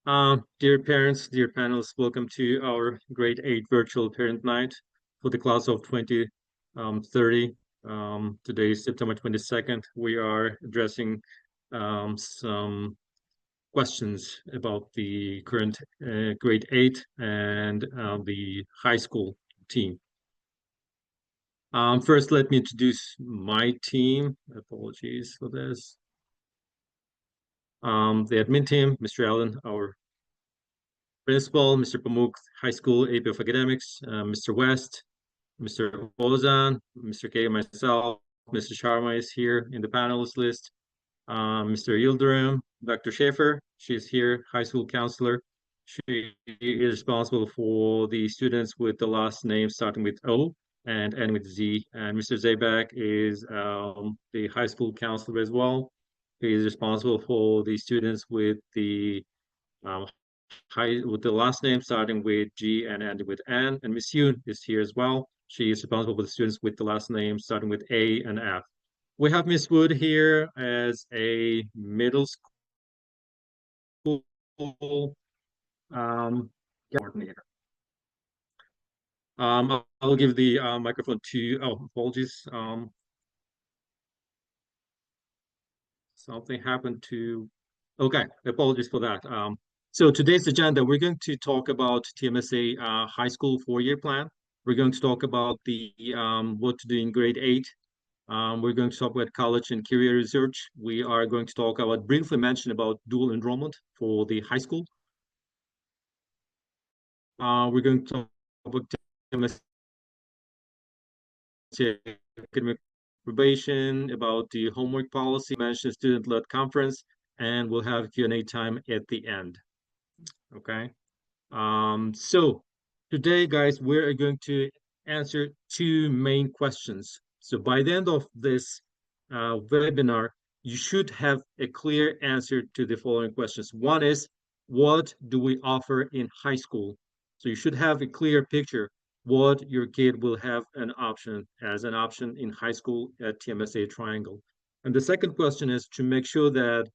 Dear parents, dear panelists, welcome to our grade 8 virtual parent night for the class of 2030. Today is September 22nd. We are addressing some questions about the current grade 8 and the high school team. First, let me introduce my team. Apologies for this. The admin team, Mr. Allen, our principal, Mr. Pamuk, high school AP of academics, Mr. West, Mr. Ozan, Mr. K, myself, Mr. Sharma is here in the panelist list, Mr. Yildirim, Dr. Schaefer, she's here, high school counselor. She is responsible for the students with the last name starting with O and ending with Z. And Mr. Zabak is the high school counselor as well. He is responsible for the students with the um, with the last name starting with G and ending with N. And Miss Yoon is here as well. She is responsible for the students with the last name starting with A and F. We have Miss Wood here as a middle school coordinator. I'll give the microphone to, oh, apologies. Something happened to, okay, apologies for that. So today's agenda, we're going to talk about TMSA high school four-year plan. We're going to talk about the what to do in grade 8. We're going to talk about college and career research. We are going to talk about, briefly mention about dual enrollment for the high school. We're going to talk about TMSA academic probation, about the homework policy, mention student-led conference, and we'll have Q&A time at the end. Okay. So today, guys, we're going to answer two main questions. So by the end of this webinar, you should have a clear answer to the following questions. One is, what do we offer in high school? So you should have a clear picture what your kid will have an option as an option in high school at TMSA Triangle. And the second question is to make sure that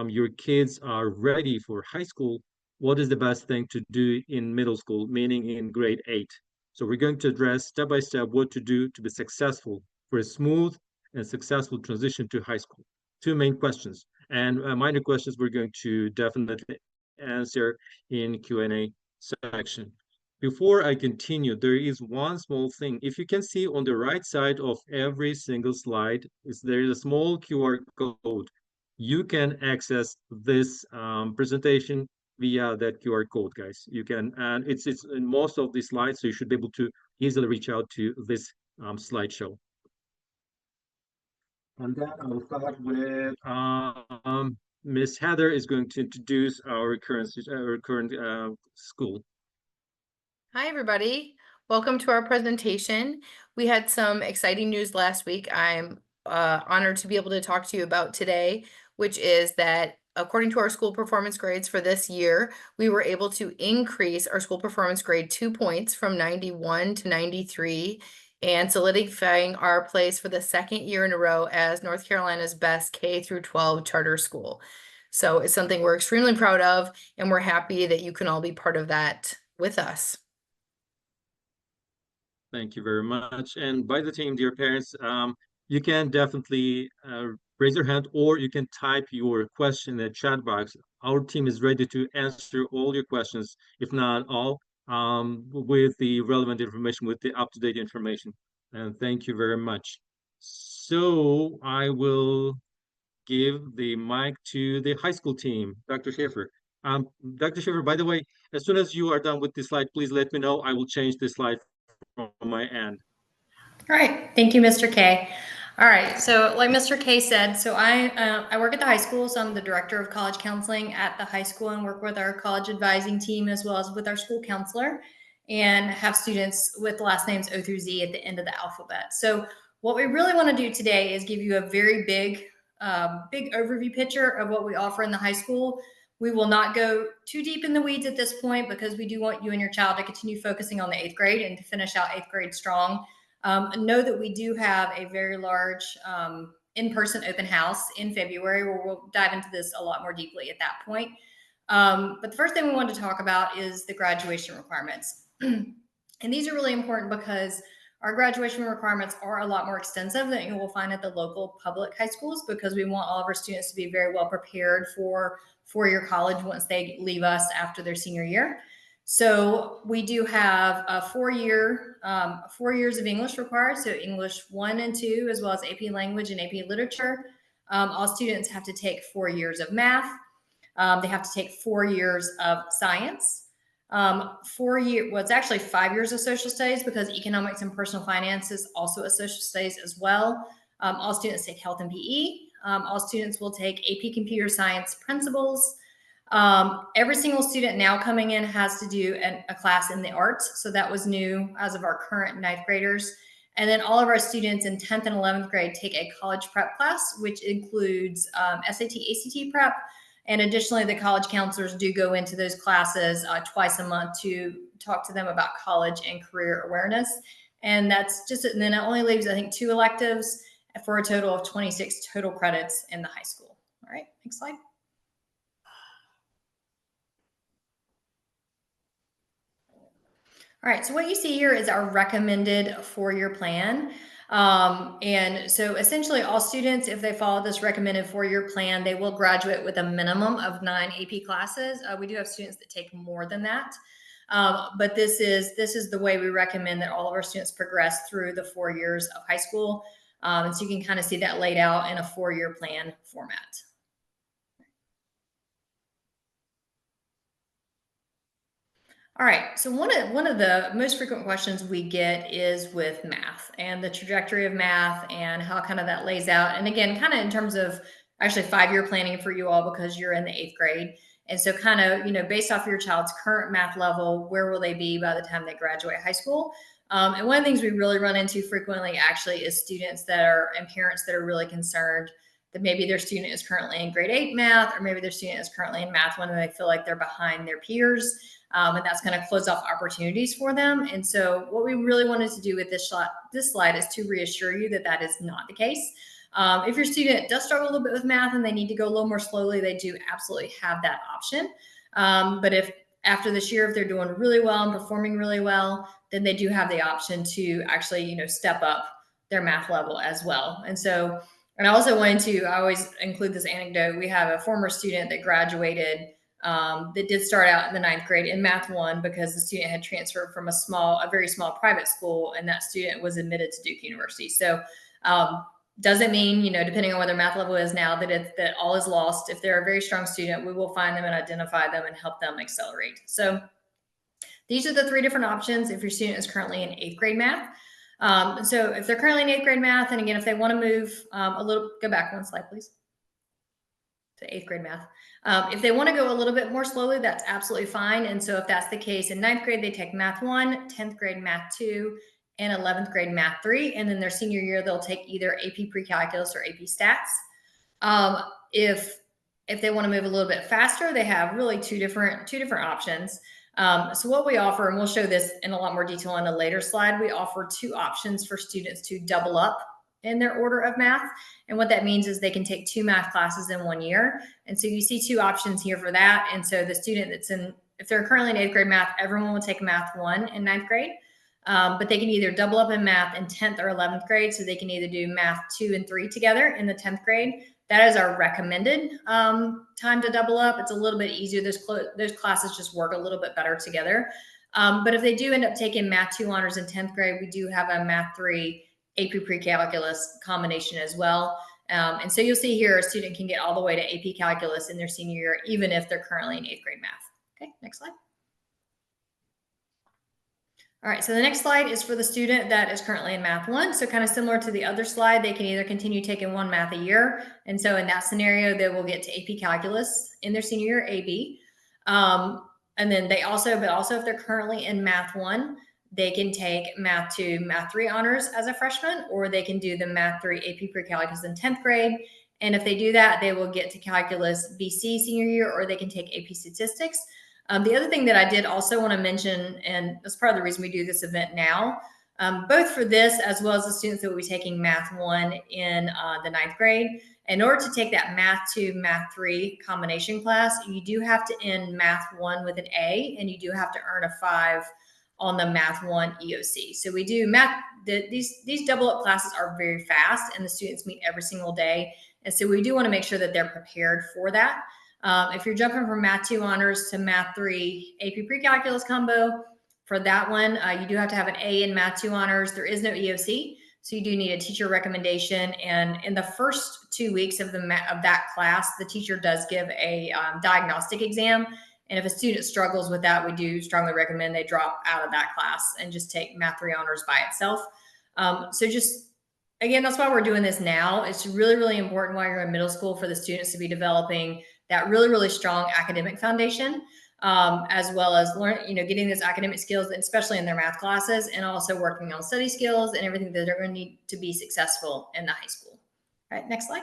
your kids are ready for high school. What is the best thing to do in middle school, meaning in grade 8? So we're going to address step by step what to do to be successful for a smooth and successful transition to high school. Two main questions. And minor questions we're going to definitely answer in Q&A section. Before I continue, there is one small thing. If you can see on the right side of every single slide, there is a small QR code. You can access this presentation via that QR code, guys. You can, and it's in most of the slides, so you should be able to easily reach out to this slideshow. And then I'll start with Ms. Heather is going to introduce our current school. Hi, everybody. Welcome to our presentation. We had some exciting news last week. I'm honored to be able to talk to you about today, which is that according to our school performance grades for this year, we were able to increase our school performance grade 2 points from 91 to 93 and solidifying our place for the second year in a row as North Carolina's best K through 12 charter school. So it's something we're extremely proud of, and we're happy that you can all be part of that with us. Thank you very much. And by the team, dear parents, you can definitely raise your hand or you can type your question in the chat box. Our team is ready to answer all your questions, if not all, with the relevant information, with the up-to-date information. And thank you very much. So I will give the mic to the high school team, Dr. Schaefer. Dr. Schaefer, by the way, as soon as you are done with this slide, please let me know. I will change this slide from my end. All right, thank you, Mr. K. All right, so like Mr. K said, so I work at the high school, so I'm the director of college counseling at the high school and work with our college advising team as well as with our school counselor and have students with last names O through Z at the end of the alphabet. So what we really want to do today is give you a very big overview picture of what we offer in the high school. We will not go too deep in the weeds at this point because we do want you and your child to continue focusing on the 8th grade and to finish out 8th grade strong. Know that we do have a very large in-person open house in February where we'll dive into this a lot more deeply at that point. But the first thing we wanted to talk about is the graduation requirements. And these are really important because our graduation requirements are a lot more extensive than you will find at the local public high schools, because we want all of our students to be very well prepared for four-year college once they leave us after their senior year. So we do have a 4 years of English required. So English 1 and 2, as well as AP Language and AP Literature. All students have to take 4 years of math. They have to take 4 years of science. Well, it's actually 5 years of social studies, because economics and personal finance is also a social studies as well. All students take health and PE. All students will take AP Computer Science Principles. Every single student now coming in has to do a class in the arts. So that was new as of our current 9th graders. And then all of our students in 10th and 11th grade take a college prep class, which includes SAT, ACT prep. And additionally, the college counselors do go into those classes twice a month to talk to them about college and career awareness. And that's just, and then it only leaves, I think, 2 electives for a total of 26 total credits in the high school. All right, next slide. All right, so what you see here is our recommended 4-year plan. And so essentially all students, if they follow this recommended 4-year plan, they will graduate with a minimum of 9 AP classes. We do have students that take more than that. But this is the way we recommend that all of our students progress through the 4 years of high school. And so you can kind of see that laid out in a 4-year plan format. All right, so one of the most frequent questions we get is with math and the trajectory of math and how kind of that lays out. And again, kind of in terms of actually 5-year planning for you all, because you're in the 8th grade. And so kind of, based off your child's current math level, where will they be by the time they graduate high school? And one of the things we really run into frequently actually is students and parents that are really concerned that maybe their student is currently in grade 8 math, or maybe their student is currently in math 1 and they feel like they're behind their peers. And that's going to close off opportunities for them. And so what we really wanted to do with this slide is to reassure you that that is not the case. If your student does struggle a little bit with math and they need to go a little more slowly, they do absolutely have that option. But if after this year, if they're doing really well and performing really well, then they do have the option to actually, step up their math level as well. And so, and I also wanted to, I always include this anecdote. We have a former student that graduated that did start out in the 9th grade in math 1, because the student had transferred from a very small private school, and that student was admitted to Duke University. So doesn't mean, depending on what their math level is now, that all is lost. If they're a very strong student, we will find them and identify them and help them accelerate. So these are the 3 different options if your student is currently in 8th grade math. So if they're currently in 8th grade math, and again, if they want to move go back 1 slide, please, to 8th grade math. If they want to go a little bit more slowly, that's absolutely fine. And so if that's the case, in 9th grade, they take math 1, 10th grade math 2, and 11th grade math 3. And then their senior year, they'll take either AP Pre-Calculus or AP Stats. If they want to move a little bit faster, they have really two different options. So what we offer, and we'll show this in a lot more detail in a later slide, we offer 2 options for students to double up in their order of math. And what that means is they can take 2 math classes in 1 year. And so you see 2 options here for that. And so the student if they're currently in 8th grade math, everyone will take math 1 in 9th grade. But they can either double up in math in 10th or 11th grade. So they can either do math 2 and 3 together in the 10th grade. That is our recommended time to double up. It's a little bit easier. Those classes just work a little bit better together. But if they do end up taking math 2 honors in 10th grade, we do have a math 3 AP Pre-Calculus combination as well. And so you'll see here a student can get all the way to AP Calculus in their senior year, even if they're currently in 8th grade math. Okay, next slide. All right, so the next slide is for the student that is currently in math 1. So kind of similar to the other slide, they can either continue taking 1 math a year. And so in that scenario, they will get to AP Calculus in their senior year, AB. And then but also if they're currently in math 1, they can take math 2, math 3 honors as a freshman, or they can do the math 3 AP Pre-Calculus in 10th grade. And if they do that, they will get to Calculus BC senior year, or they can take AP Statistics. The other thing that I did also want to mention, and that's part of the reason we do this event now, both for this as well as the students that will be taking math 1 in the 9th grade, In order to take that Math 2, Math 3 combination class, you do have to end Math 1 with an A, and you do have to earn a 5 on the Math 1 EOC. So we do math, these double up classes are very fast, and the students meet every single day. And so we do want to make sure that they're prepared for that. If you're jumping from Math 2 honors to Math 3 AP pre-calculus combo, for that one, you do have to have an A in Math 2 honors. There is no EOC, so you do need a teacher recommendation. And in the first 2 weeks of that class, the teacher does give a diagnostic exam. And if a student struggles with that, we do strongly recommend they drop out of that class and just take Math 3 honors by itself. So just, again, that's why we're doing this now. It's really, really important while you're in middle school for the students to be developing that really, really strong academic foundation, as well as getting those academic skills, especially in their math classes, and also working on study skills and everything that they're going to need to be successful in the high school. All right, next slide.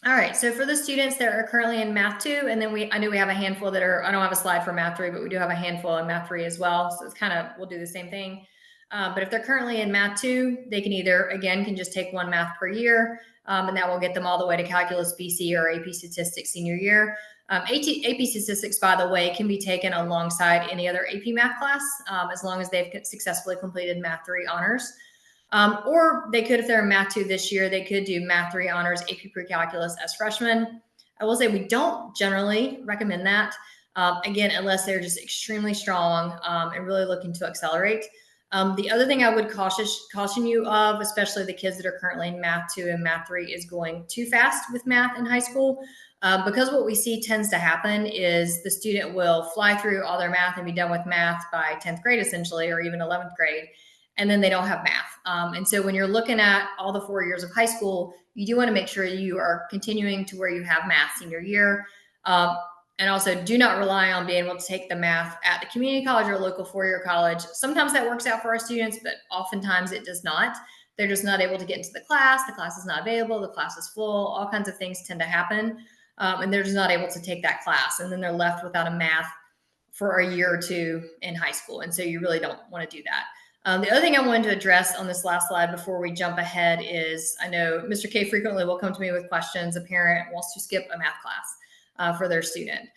All right, so for the students that are currently in Math 2, and then I know we have a handful that are, I don't have a slide for Math 3, but we do have a handful in Math 3 as well. So it's kind of, we'll do the same thing. But if they're currently in Math 2, they can either, again, can just take one math per year, and that will get them all the way to Calculus BC or AP Statistics senior year. AP Statistics, by the way, can be taken alongside any other AP math class, as long as they've successfully completed Math 3 honors. Or they could, if they're in Math 2 this year, they could do Math 3 honors AP pre-calculus as freshmen. I will say we don't generally recommend that, again, unless they're just extremely strong and really looking to accelerate. The other thing I would caution you of, especially the kids that are currently in Math 2 and Math 3, is going too fast with math in high school. Because what we see tends to happen is the student will fly through all their math and be done with math by 10th grade, essentially, or even 11th grade. And then they don't have math. And so when you're looking at all the 4 years of high school, you do want to make sure you are continuing to where you have math senior year. And also do not rely on being able to take the math at the community college or local four-year college. Sometimes that works out for our students, but oftentimes it does not. They're just not able to get into the class is not available, the class is full, all kinds of things tend to happen. And they're just not able to take that class. And then they're left without a math for a year or two in high school. And so you really don't want to do that. The other thing I wanted to address on this last slide before we jump ahead is, I know Mr. K frequently will come to me with questions. A parent wants to skip a math class for their student.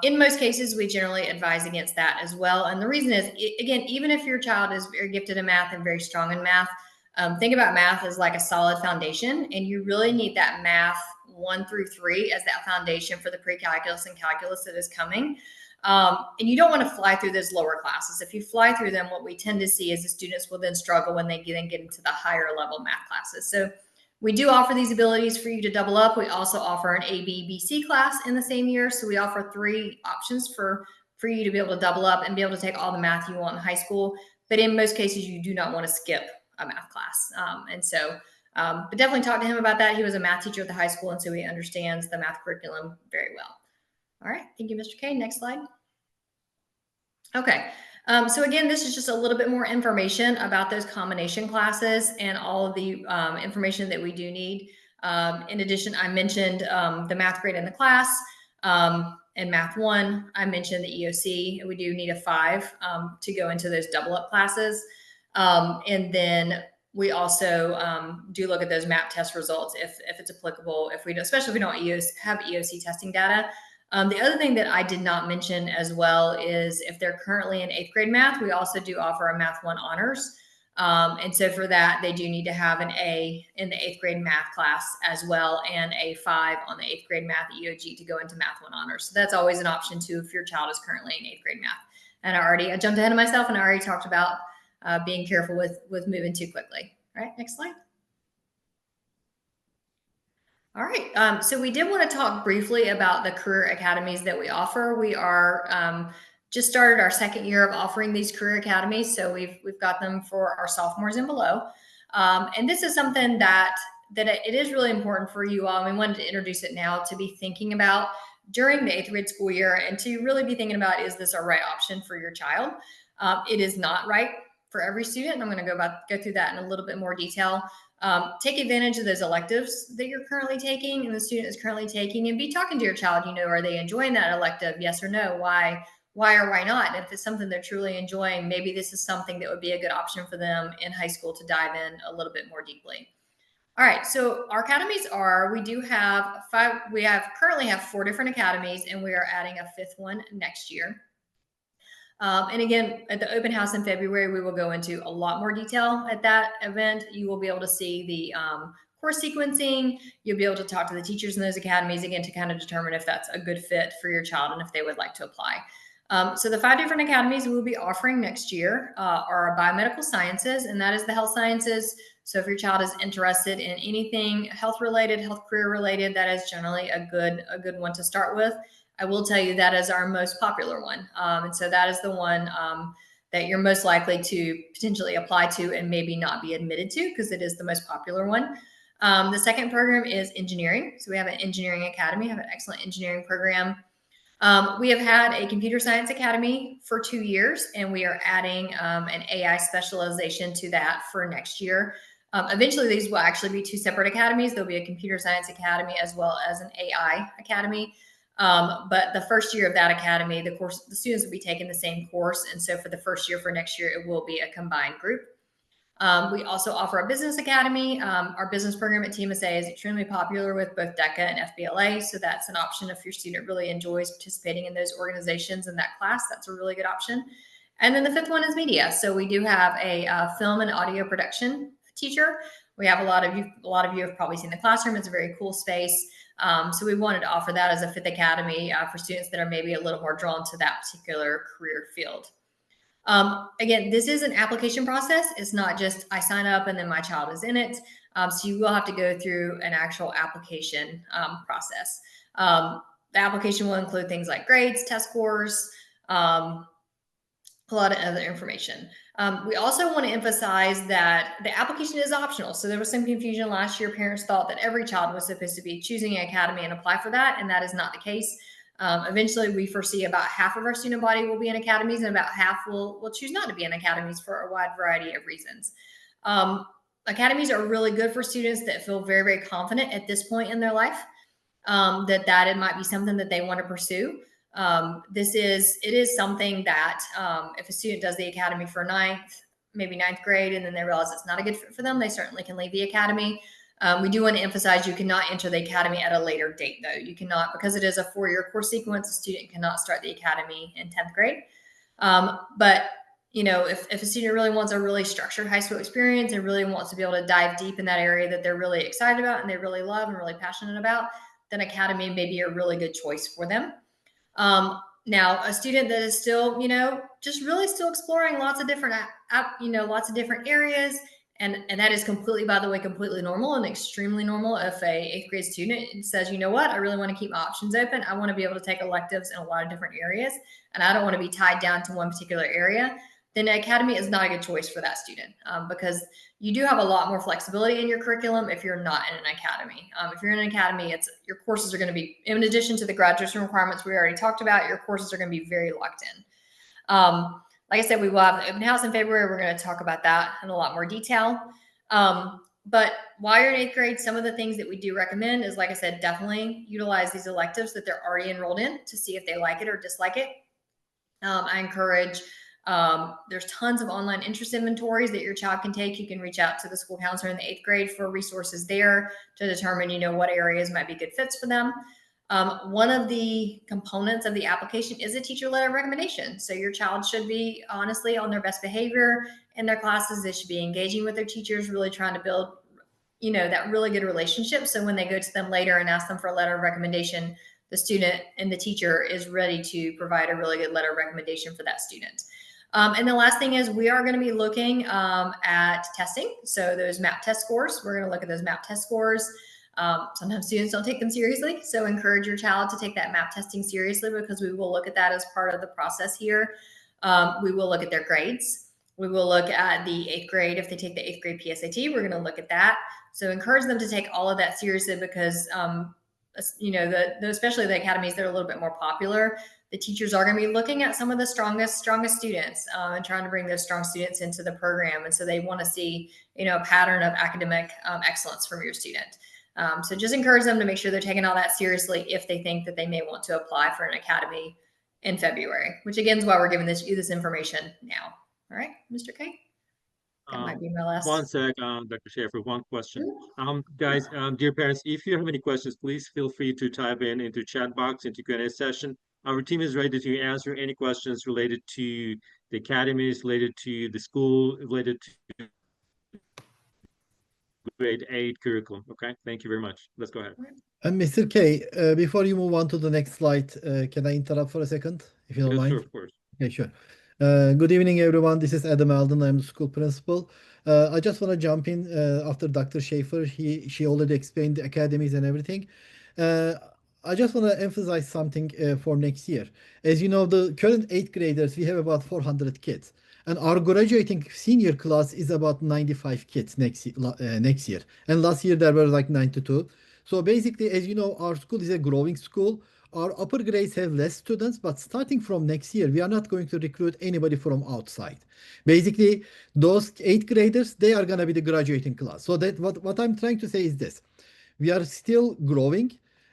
In most cases, we generally advise against that as well. And the reason is, again, even if your child is very gifted in math and very strong in math, think about math as like a solid foundation, and you really need that math 1 through 3 as that foundation for the pre-calculus and calculus that is coming. And you don't want to fly through those lower classes. If you fly through them, what we tend to see is the students will then struggle when they then get into the higher level math classes. So we do offer these abilities for you to double up. We also offer an ABBC class in the same year. So we offer 3 options for you to be able to double up and be able to take all the math you want in high school. But in most cases, you do not want to skip a math class. But definitely talk to him about that. He was a math teacher at the high school, and so he understands the math curriculum very well. All right, thank you, Mr. K. Next slide. Okay, so again, this is just a little bit more information about those combination classes and all of the information that we do need. In addition, I mentioned the math grade in the class. In Math 1, I mentioned the EOC. We do need a 5 to go into those double up classes. And then we also do look at those MAP test results if it's applicable, especially if we don't have EOC testing data. The other thing that I did not mention as well is if they're currently in 8th grade math, we also do offer a Math 1 honors. And so for that, they do need to have an A in the 8th grade math class as well, and a 5 on the 8th grade math EOG to go into Math 1 honors. So that's always an option too if your child is currently in 8th grade math. And I jumped ahead of myself, and I already talked about being careful with moving too quickly. All right, next slide. All right, so we did want to talk briefly about the career academies that we offer. We are just started our 2nd year of offering these career academies, so we've got them for our sophomores and below. And this is something that it is really important for you all. And we wanted to introduce it now to be thinking about during the 8th grade school year, and to really be thinking about, is this a right option for your child? It is not right for every student, and I'm going to go through that in a little bit more detail. Take advantage of those electives that you're currently taking and the student is currently taking, and be talking to your child. Are they enjoying that elective? Yes or no? Why or why not? And if it's something they're truly enjoying, maybe this is something that would be a good option for them in high school to dive in a little bit more deeply. All right, so our academies are, we currently have 4 different academies, and we are adding a 5th one next year. And again, at the open house in February, we will go into a lot more detail at that event. You will be able to see the course sequencing. You'll be able to talk to the teachers in those academies again to kind of determine if that's a good fit for your child and if they would like to apply. So the 5 different academies we'll be offering next year are biomedical sciences, and that is the health sciences. So if your child is interested in anything health related, health career related, that is generally a good one to start with. I will tell you that is our most popular one. And so that is the one that you're most likely to potentially apply to and maybe not be admitted to because it is the most popular one. The second program is engineering. So we have an engineering academy, have an excellent engineering program. We have had a computer science academy for 2 years, and we are adding an AI specialization to that for next year. Eventually, these will actually be 2 separate academies. There'll be a computer science academy as well as an AI academy. But the first year of that academy, the students will be taking the same course. And so for the first year for next year, it will be a combined group. We also offer a business academy. Our business program at TMSA is extremely popular with both DECA and FBLA. So that's an option if your student really enjoys participating in those organizations in that class. That's a really good option. And then the 5th one is media. So we do have a film and audio production teacher. We have a lot of you have probably seen the classroom. It's a very cool space. So we wanted to offer that as a 5th academy for students that are maybe a little more drawn to that particular career field. Again, this is an application process. It's not just I sign up and then my child is in it. So you will have to go through an actual application process. The application will include things like grades, test scores, a lot of other information. We also want to emphasize that the application is optional. So there was some confusion last year. Parents thought that every child was supposed to be choosing an academy and apply for that, and that is not the case. Eventually, we foresee about half of our student body will be in academies, and about half will choose not to be in academies for a wide variety of reasons. Academies are really good for students that feel very, very confident at this point in their life that it might be something that they want to pursue. It is something that if a student does the academy for maybe ninth grade, and then they realize it's not a good fit for them, they certainly can leave the academy. We do want to emphasize you cannot enter the academy at a later date, though. You cannot, because it is a 4-year course sequence, a student cannot start the academy in 10th grade. But if a student really wants a really structured high school experience and really wants to be able to dive deep in that area that they're really excited about and they really love and really passionate about, then academy may be a really good choice for them. Now, a student that is still, just really still exploring lots of different areas, and that is completely, by the way, completely normal and extremely normal if a 8th grade student says, you know what, I really want to keep my options open. I want to be able to take electives in a lot of different areas, and I don't want to be tied down to one particular area. Then academy is not a good choice for that student because you do have a lot more flexibility in your curriculum if you're not in an academy. If you're in an academy, your courses are going to be, in addition to the graduation requirements we already talked about, your courses are going to be very locked in. Like I said, we will have the open house in February. We're going to talk about that in a lot more detail. But while you're in 8th grade, some of the things that we do recommend is, like I said, definitely utilize these electives that they're already enrolled in to see if they like it or dislike it. I encourage there's tons of online interest inventories that your child can take. You can reach out to the school counselor in the 8th grade for resources there to determine, what areas might be good fits for them. One of the components of the application is a teacher letter recommendation. So your child should be honestly on their best behavior in their classes. They should be engaging with their teachers, really trying to build, that really good relationship. So when they go to them later and ask them for a letter of recommendation, the student and the teacher is ready to provide a really good letter of recommendation for that student. And the last thing is we are going to be looking at testing. So those MAP test scores, we're going to look at those MAP test scores. Sometimes students don't take them seriously. So encourage your child to take that MAP testing seriously because we will look at that as part of the process here. We will look at their grades. We will look at the 8th grade. If they take the 8th grade PSAT, we're going to look at that. So encourage them to take all of that seriously because, especially the academies that are a little bit more popular, the teachers are going to be looking at some of the strongest students and trying to bring those strong students into the program. And so they want to see, a pattern of academic excellence from your student. So just encourage them to make sure they're taking all that seriously if they think that they may want to apply for an academy in February, which again is why we're giving you this information now. All right, Mr. K. That might be my last. One sec, Dr. Schaefer, one question. Guys, dear parents, if you have any questions, please feel free to type into chat box, into Q&A session. Our team is ready to answer any questions related to the academies, related to the school, related to grade 8 curriculum. Okay, thank you very much. Let's go ahead. And Mr. K, before you move on to the next slide, can I interrupt for a second, if you don't Yes, mind? sure, of course. Okay, sure. Good evening, everyone. This is Adam Alden. I'm the school principal. I just want to jump in after Dr. Schaefer. She already explained the academies and everything. Uh, I just want to emphasize something for next year. As you know, the current eighth graders, we have about 400 kids. And our graduating senior class is about 95 kids next year. And last year there were like 92. So basically, as you know, our school is a growing school. Our upper grades have less students, but starting from next year, we are not going to recruit anybody from outside. Basically, those eighth graders, they are going to be the graduating class. So that what I'm trying to say is this. We are still growing.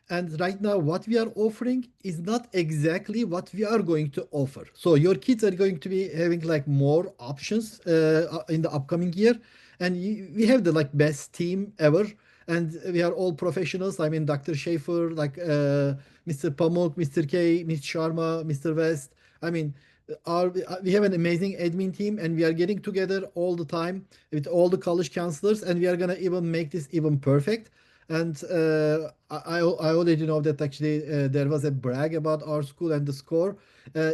And right now, what we are offering is not exactly what we are going to offer. So your kids are going to be having like more options in the upcoming year. And we have the like best team ever. And we are all professionals. I mean, Dr. Schaefer, like Mr. Pamuk, Mr. K, Ms. Sharma, Mr. West. I mean, we have an amazing admin team, and we are getting together all the time with all the college counselors, and we are gonna even make this even perfect. And I already know that actually there was a brag about our school and the score.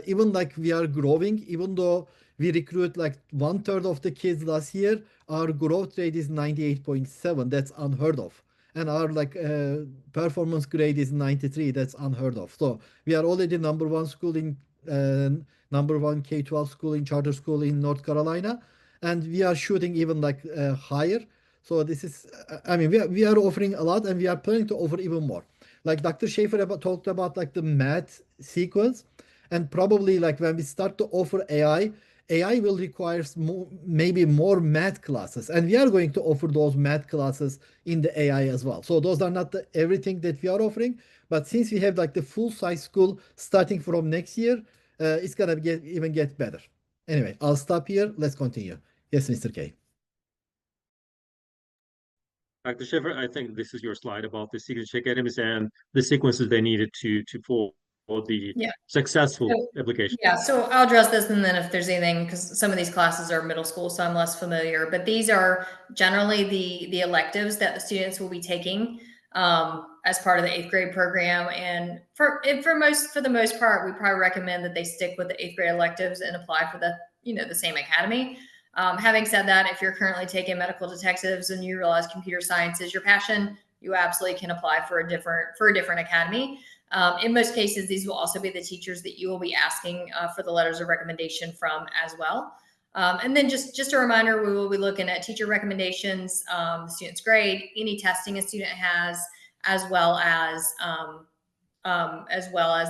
Even like we are growing, even though we recruit like 1/3 of the kids last year, our growth rate is 98.7. That's unheard of. And our like performance grade is 93. That's unheard of. So we are already number one school in number one K-12 school in charter school in North Carolina, and we are shooting even like higher. So this is, I mean, we are offering a lot, and we are planning to offer even more. Like Dr. Schaefer talked about like the math sequence, and probably like when we start to offer AI will require maybe more math classes, and we are going to offer those math classes in the AI as well. So those are not everything that we are offering, but since we have like the full size school starting from next year, it's gonna get better. Anyway, I'll stop here. Let's continue. Yes, Mr. K. Dr. Schaefer, I think this is your slide about the signature academies and the sequences they needed to follow the successful application. Yeah, so I'll address this, and then if there's anything, because some of these classes are middle school, so I'm less familiar, but these are generally the electives that the students will be taking as part of the eighth grade program. And for the most part, we probably recommend that they stick with the eighth grade electives and apply for the same academy. Having said that, if you're currently taking medical detectives and you realize computer science is your passion, you absolutely can apply for a different academy. In most cases, these will also be the teachers that you will be asking for the letters of recommendation from as well. And then just a reminder, we will be looking at teacher recommendations, the student's grade, any testing a student has, as well as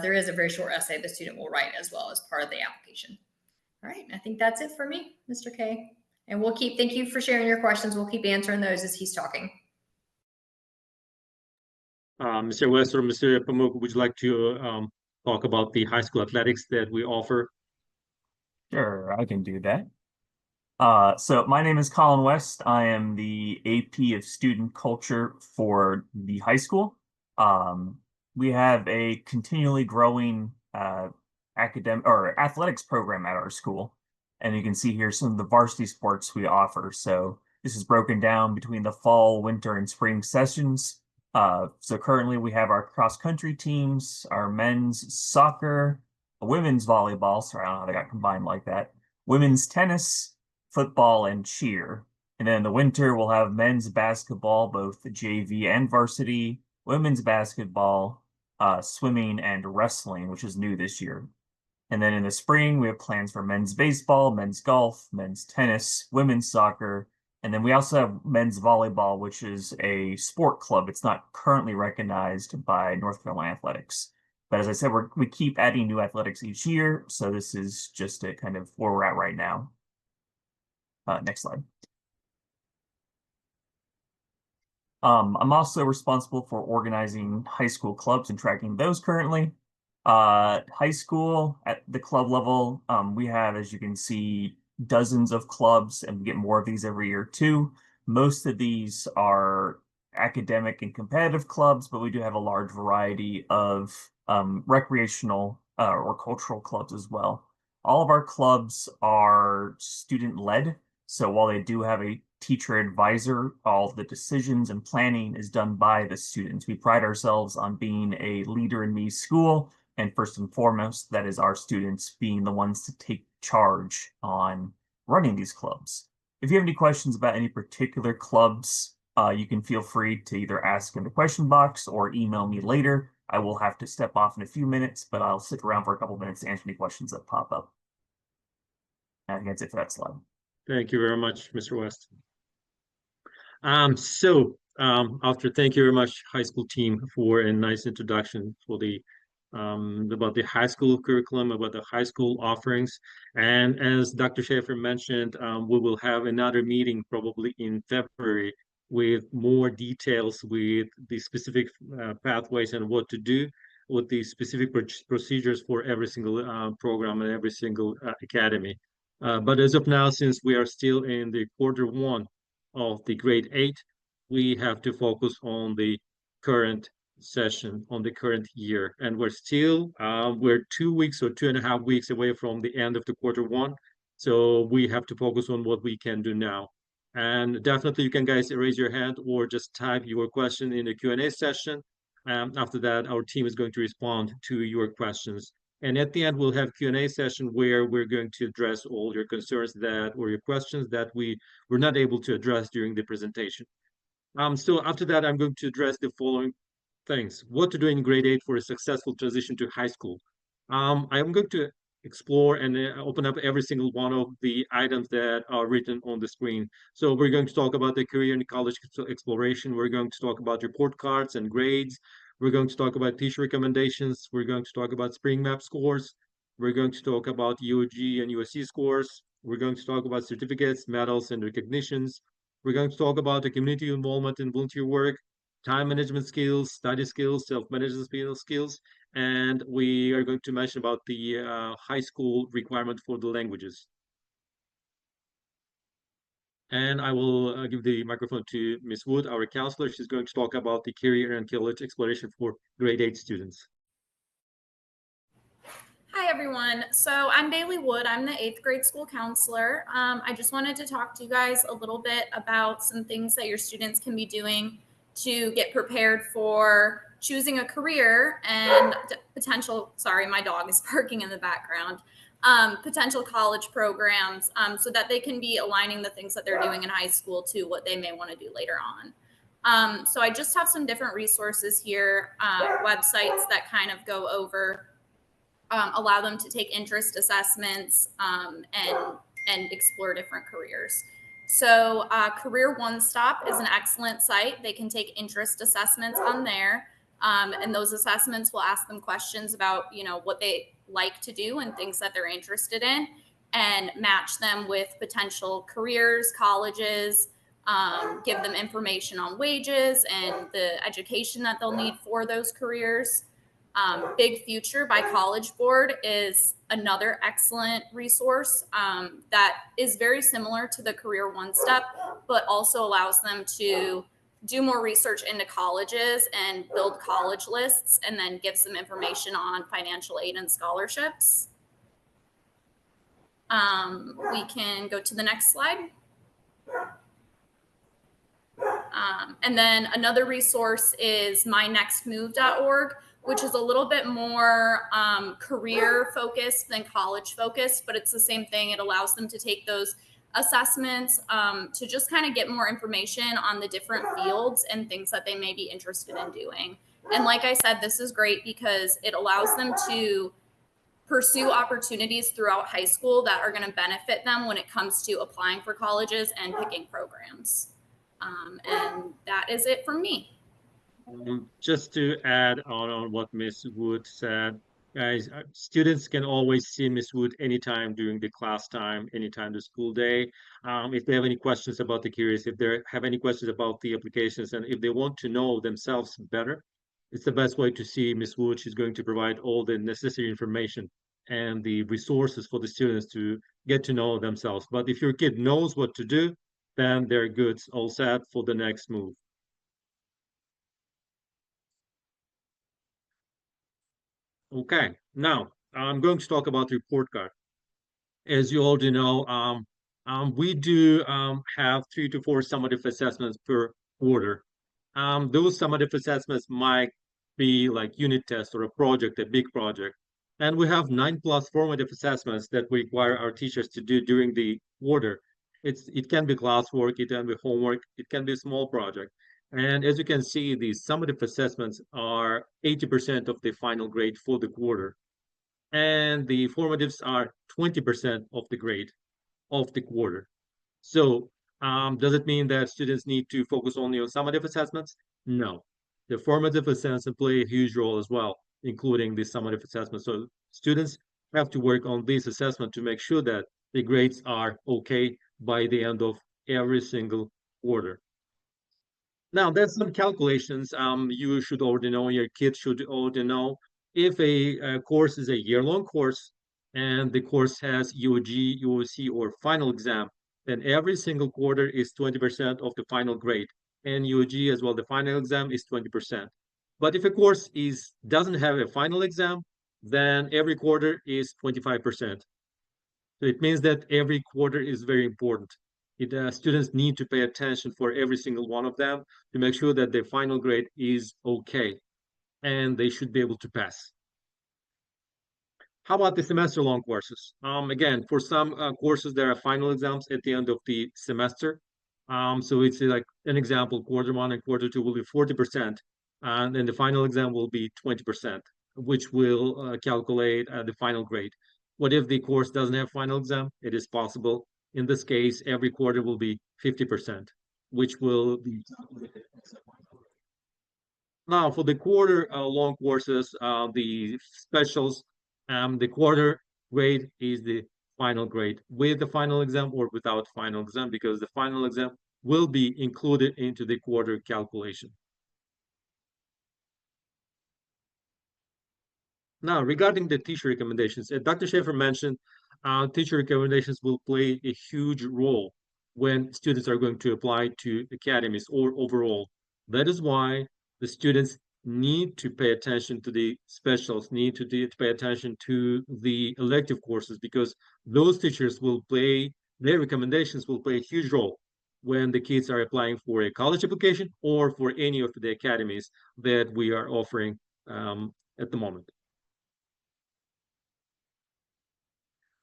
there is a very short essay the student will write as well as part of the application. All right, I think that's it for me, Mr. K. And thank you for sharing your questions. We'll keep answering those as he's talking. Mr. West or Mr. Pamuk, would you like to talk about the high school athletics that we offer? Sure, I can do that. So my name is Colin West. I am the AP of Student Culture for the high school. We have a continually growing academic or athletics program at our school. And you can see here some of the varsity sports we offer. So this is broken down between the fall, winter, and spring sessions. So currently we have our cross-country teams, our men's soccer, women's volleyball, sorry, I don't know how they got combined like that, women's tennis, football, and cheer. And then in the winter, we'll have men's basketball, both the JV and varsity, women's basketball, swimming, and wrestling, which is new this year. And then in the spring, we have plans for men's baseball, men's golf, men's tennis, women's soccer, and then we also have men's volleyball, which is a sport club. It's not currently recognized by North Carolina Athletics. But as I said, we keep adding new athletics each year. So this is just a kind of where we're at right now. Next slide. I'm also responsible for organizing high school clubs and tracking those currently. High school at the club level, we have, as you can see, dozens of clubs, and we get more of these every year too. Most of these are academic and competitive clubs, but we do have a large variety of recreational or cultural clubs as well. All of our clubs are student-led, so while they do have a teacher advisor, all the decisions and planning is done by the students. We pride ourselves on being a leader in the school, and first and foremost, that is our students being the ones to take charge on running these clubs. If you have any questions about any particular clubs, you can feel free to either ask in the question box or email me later. I will have to step off in a few minutes, but I'll stick around for a couple minutes to answer any questions that pop up. I think that's it for that slide. Thank you very much, Mr. West. After thank you very much, high school team, for a nice introduction for the about the high school curriculum, about the high school offerings. And as Dr. Schaefer mentioned, we will have another meeting probably in February with more details with the specific pathways and what to do with the specific procedures for every single program and every single academy. But as of now, since we are still in the quarter one of the grade 8, we have to focus on the current session, on the current year. And we're 2 weeks or 2.5 weeks away from the end of the quarter one. So we have to focus on what we can do now. And definitely you can guys raise your hand or just type your question in the Q&A session. After that, our team is going to respond to your questions. And at the end, we'll have Q&A session where we're going to address all your concerns or your questions that we were not able to address during the presentation. So after that, I'm going to address the following things. What to do in grade 8 for a successful transition to high school. I'm going to explore and open up every single one of the items that are written on the screen. So we're going to talk about the career and college exploration. We're going to talk about report cards and grades. We're going to talk about teacher recommendations. We're going to talk about spring map scores. We're going to talk about UOG and USC scores. We're going to talk about certificates, medals, and recognitions. We're going to talk about the community involvement in volunteer work, time management skills, study skills, self-management skills, and we are going to mention about the high school requirement for the languages. And I will give the microphone to Ms. Wood, our counselor. She's going to talk about the career and college exploration for grade 8 students. Hi, everyone. So I'm Bailey Wood. I'm the 8th grade school counselor. I just wanted to talk to you guys a little bit about some things that your students can be doing to get prepared for choosing a career and potential, sorry, my dog is barking in the background, potential college programs so that they can be aligning the things that they're doing in high school to what they may want to do later on. So I just have some different resources here, websites that kind of go over allow them to take interest assessments and explore different careers. So Career One Stop is an excellent site. They can take interest assessments on there. And those assessments will ask them questions about, what they like to do and things that they're interested in, and match them with potential careers, colleges, give them information on wages and the education that they'll need for those careers. Big Future by College Board is another excellent resource that is very similar to the Career One Step, but also allows them to do more research into colleges and build college lists, and then gives them information on financial aid and scholarships. We can go to the next slide. And then another resource is mynextmove.org, which is a little bit more career focused than college focused, but it's the same thing. It allows them to take those assessments to just kind of get more information on the different fields and things that they may be interested in doing. And like I said, this is great because it allows them to pursue opportunities throughout high school that are going to benefit them when it comes to applying for colleges and picking programs. And that is it from me. Just to add on what Ms. Wood said, guys, students can always see Ms. Wood anytime during the class time, anytime the school day. If they have any questions about the careers, if they have any questions about the applications, and if they want to know themselves better, it's the best way to see Ms. Wood. She's going to provide all the necessary information and the resources for the students to get to know themselves. But if your kid knows what to do, then they're good, all set for the next move. Okay, now I'm going to talk about the report card. As you already know, we do have 3 to 4 summative assessments per quarter. Those summative assessments might be like unit tests or a project, a big project. And we have 9+ formative assessments that we require our teachers to do during the quarter. It can be classwork, it can be homework, it can be a small project. And as you can see, these summative assessments are 80% of the final grade for the quarter, and the formatives are 20% of the grade of the quarter. So does it mean that students need to focus only on summative assessments? No. The formative assessments play a huge role as well, including the summative assessments. So students have to work on this assessment to make sure that the grades are okay by the end of every single quarter. Now, there's some calculations you should already know, your kids should already know. If a course is a year-long course and the course has UOG, UOC, or final exam, then every single quarter is 20% of the final grade. And UOG as well, the final exam is 20%. But if a course doesn't have a final exam, then every quarter is 25%. So it means that every quarter is very important. Students need to pay attention for every single one of them to make sure that their final grade is okay and they should be able to pass. How about the semester-long courses? Again, for some courses, there are final exams at the end of the semester. So it's like an example, quarter 1 and quarter 2 will be 40%, and then the final exam will be 20%, which will calculate the final grade. What if the course doesn't have final exam? It is possible. In this case, every quarter will be 50%, which will be now for the quarter long courses, the specials, the quarter grade is the final grade with the final exam or without final exam, because the final exam will be included into the quarter calculation. Now, regarding the teacher recommendations, Dr. Schaefer mentioned teacher recommendations will play a huge role when students are going to apply to academies or overall. That is why the students need to pay attention to the specials, need to pay attention to the elective courses, because those teachers will play, their recommendations will play a huge role when the kids are applying for a college application or for any of the academies that we are offering at the moment.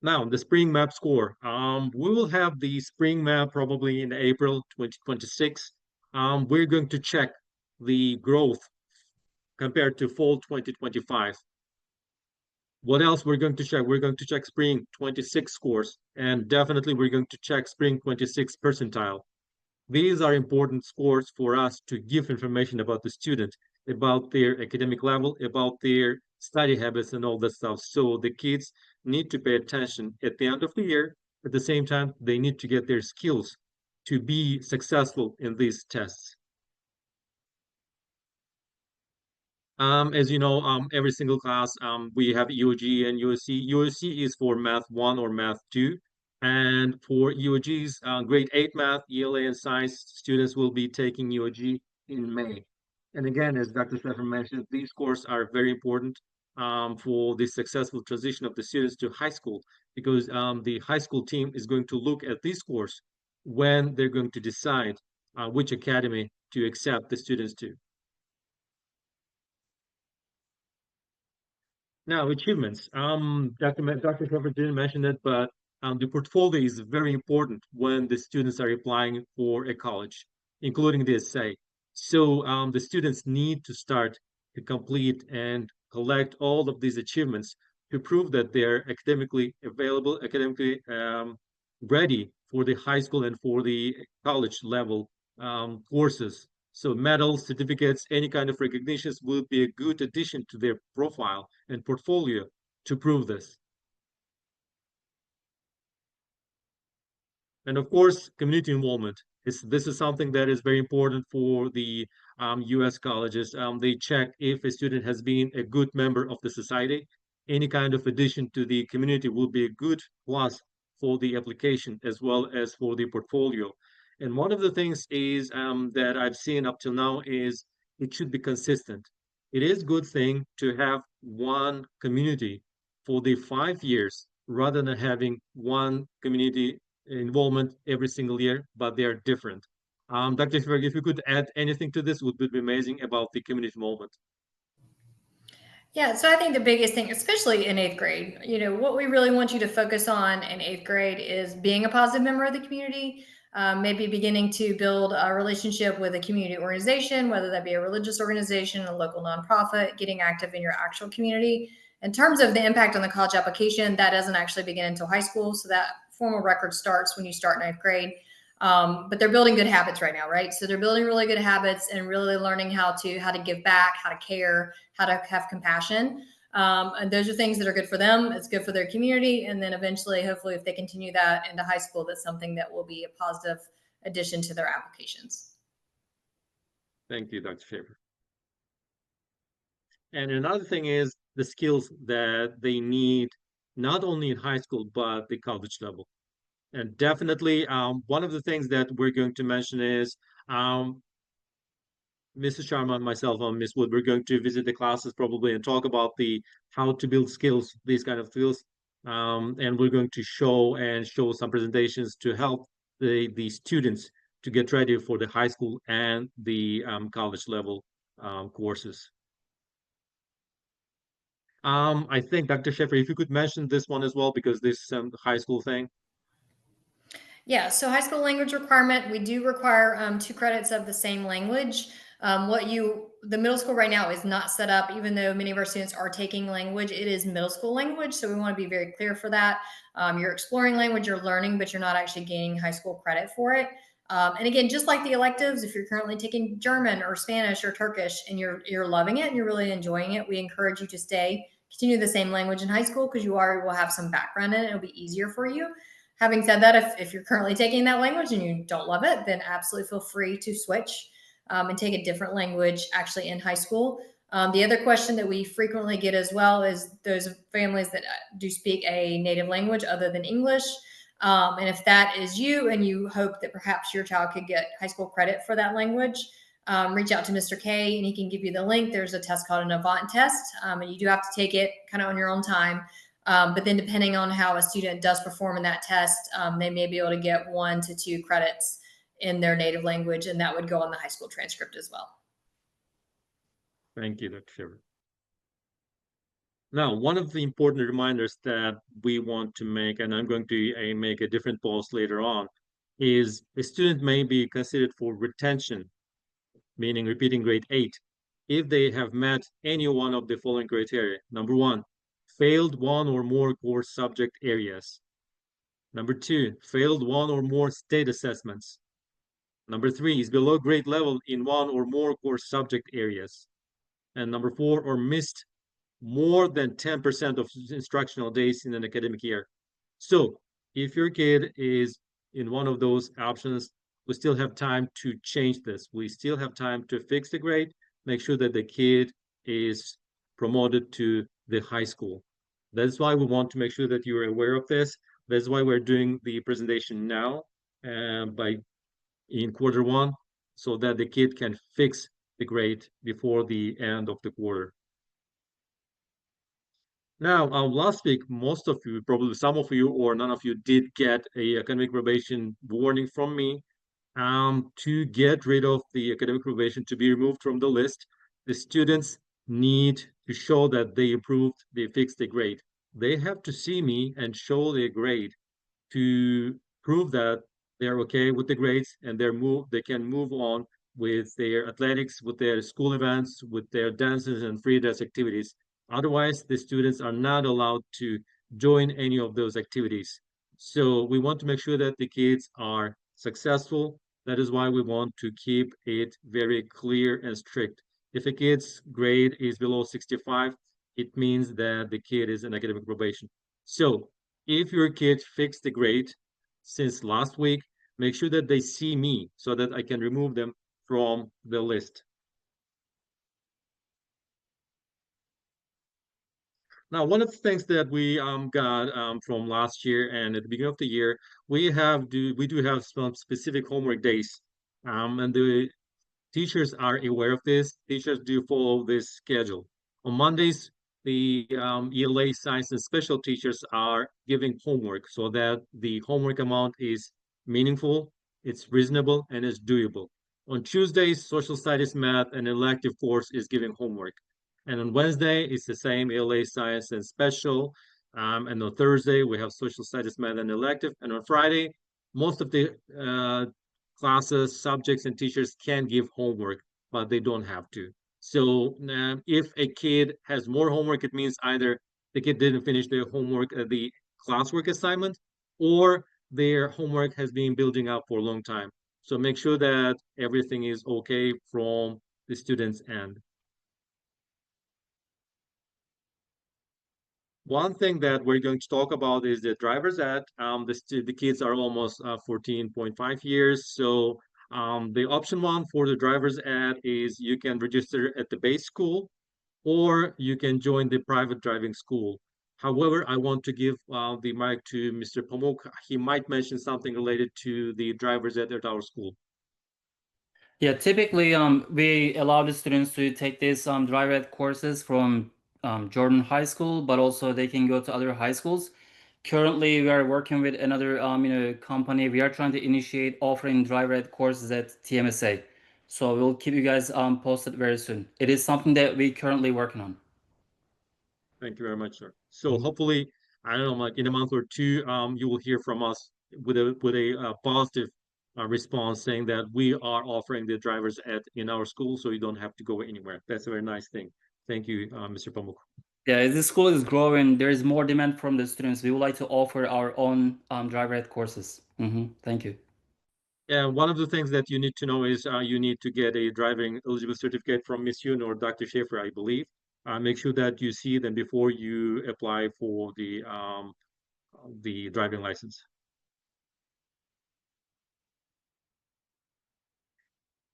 Now, the spring map score. We will have the spring map probably in April 2026. We're going to check the growth compared to fall 2025. What else we're going to check? We're going to check spring 26 scores, and definitely we're going to check spring 26 percentile. These are important scores for us to give information about the student, about their academic level, about their study habits and all that stuff. So the kids need to pay attention at the end of the year. At the same time, they need to get their skills to be successful in these tests. As you know, every single class, we have UOG and USC. USC is for Math 1 or Math 2. And for UOG's grade 8 math, ELA, and science, students will be taking UOG in May. And again, as Dr. Stefan mentioned, these courses are very important for the successful transition of the students to high school, because the high school team is going to look at this course when they're going to decide which academy to accept the students to. Now, achievements. Dr. Trevor didn't mention it, but the portfolio is very important when the students are applying for a college, including the essay. So the students need to start to complete and collect all of these achievements to prove that they're academically available, academically ready for the high school and for the college level courses. So medals, certificates, any kind of recognitions will be a good addition to their profile and portfolio to prove this. And of course, community involvement. This is something that is very important for the US colleges. They check if a student has been a good member of the society, any kind of addition to the community will be a good plus for the application as well as for the portfolio. And one of the things is that I've seen up till now is it should be consistent. It is a good thing to have one community for the 5 years rather than having one community involvement every single year, but they are different. Dr. Schberg, if you could add anything to this, would be amazing about the community involvement. Yeah, so I think the biggest thing, especially in eighth grade, what we really want you to focus on in eighth grade is being a positive member of the community, maybe beginning to build a relationship with a community organization, whether that be a religious organization, a local nonprofit, getting active in your actual community. In terms of the impact on the college application, that doesn't actually begin until high school. So that formal record starts when you start ninth grade. But they're building good habits right now, right? So they're building really good habits and really learning how to give back, how to care, how to have compassion. And those are things that are good for them. It's good for their community. And then eventually, hopefully, if they continue that into high school, that's something that will be a positive addition to their applications. Thank you, Dr. Schaefer. And another thing is the skills that they need, not only in high school, but the college level. And definitely, one of the things that we're going to mention is Mrs. Sharma and myself and Miss Wood, we're going to visit the classes probably and talk about the how to build skills, these kind of skills. And we're going to show some presentations to help the students to get ready for the high school and the college level courses. I think Dr. Sheffer, if you could mention this one as well, because this is high school thing. Yeah, so high school language requirement, we do require 2 credits of the same language. The middle school right now is not set up, even though many of our students are taking language, it is middle school language. So we want to be very clear for that. You're exploring language, you're learning, but you're not actually gaining high school credit for it. And again, just like the electives, if you're currently taking German or Spanish or Turkish and you're loving it and you're really enjoying it, we encourage you to continue the same language in high school because you already will have some background in it. It'll be easier for you. Having said that, if you're currently taking that language and you don't love it, then absolutely feel free to switch and take a different language actually in high school. The other question that we frequently get as well is those families that do speak a native language other than English. And if that is you and you hope that perhaps your child could get high school credit for that language, reach out to Mr. K and he can give you the link. There's a test called an Avant test, and you do have to take it kind of on your own time. But then depending on how a student does perform in that test, they may be able to get 1 to 2 credits in their native language, and that would go on the high school transcript as well. Thank you, Dr. Sheffer. Now, one of the important reminders that we want to make, and I'm going to make a different post later on, is a student may be considered for retention, meaning repeating grade 8, if they have met any one of the following criteria. Number 1, failed 1 or more core subject areas. Number 2, failed 1 or more state assessments. Number 3 is below grade level in 1 or more core subject areas. And number 4, or missed more than 10% of instructional days in an academic year. So if your kid is in one of those options, we still have time to change this. We still have time to fix the grade, make sure that the kid is promoted to the high school. That's why we want to make sure that you're aware of this. That's why we're doing the presentation now in quarter 1, so that the kid can fix the grade before the end of the quarter. Now, last week, most of you, probably some of you or none of you, did get a academic probation warning from me. To get rid of the academic probation, to be removed from the list, the students need to show that they improved, they fixed the grade. They have to see me and show their grade to prove that they're okay with the grades and they can move on with their athletics, with their school events, with their dances and free dance activities. Otherwise, the students are not allowed to join any of those activities. So we want to make sure that the kids are successful. That is why we want to keep it very clear and strict. If a kid's grade is below 65, it means that the kid is in academic probation. So if your kid fixed the grade since last week, make sure that they see me so that I can remove them from the list. Now, one of the things that we got from last year and at the beginning of the year, we do have some specific homework days, and the teachers are aware of this. Teachers do follow this schedule. On Mondays, the ELA science and special teachers are giving homework so that the homework amount is meaningful, it's reasonable, and it's doable. On Tuesdays, social studies, math, and elective course is giving homework. And on Wednesday, it's the same ELA science and special. And on Thursday, we have social studies, math, and elective. And on Friday, most of the classes, subjects, and teachers can give homework, but they don't have to. So if a kid has more homework, it means either the kid didn't finish their homework, the classwork assignment, or their homework has been building up for a long time. So make sure that everything is okay from the student's end. One thing that we're going to talk about is the driver's ed. The kids are almost 14.5 years. So the option one for the driver's ed is you can register at the base school or you can join the private driving school. However, I want to give the mic to Mr. Pamuk. He might mention something related to the driver's ed at our school. Yeah, typically, we allow the students to take these driver ed courses from Jordan High School, but also they can go to other high schools. Currently, we are working with another company. We are trying to initiate offering driver ed courses at TMSA. So we'll keep you guys posted very soon. It is something that we currently working on. Thank you very much, sir. So hopefully, I don't know, like in a month or two, you will hear from us with a positive response saying that we are offering the drivers ed in our school, so you don't have to go anywhere. That's a very nice thing. Thank you, Mr. Pamuk. Yeah, as the school is growing, there is more demand from the students. We would like to offer our own driver ed courses. Thank you. Yeah, one of the things that you need to know is you need to get a driving eligible certificate from Miss Yoon or Dr. Schaefer, I believe. Make sure that you see them before you apply for the driving license.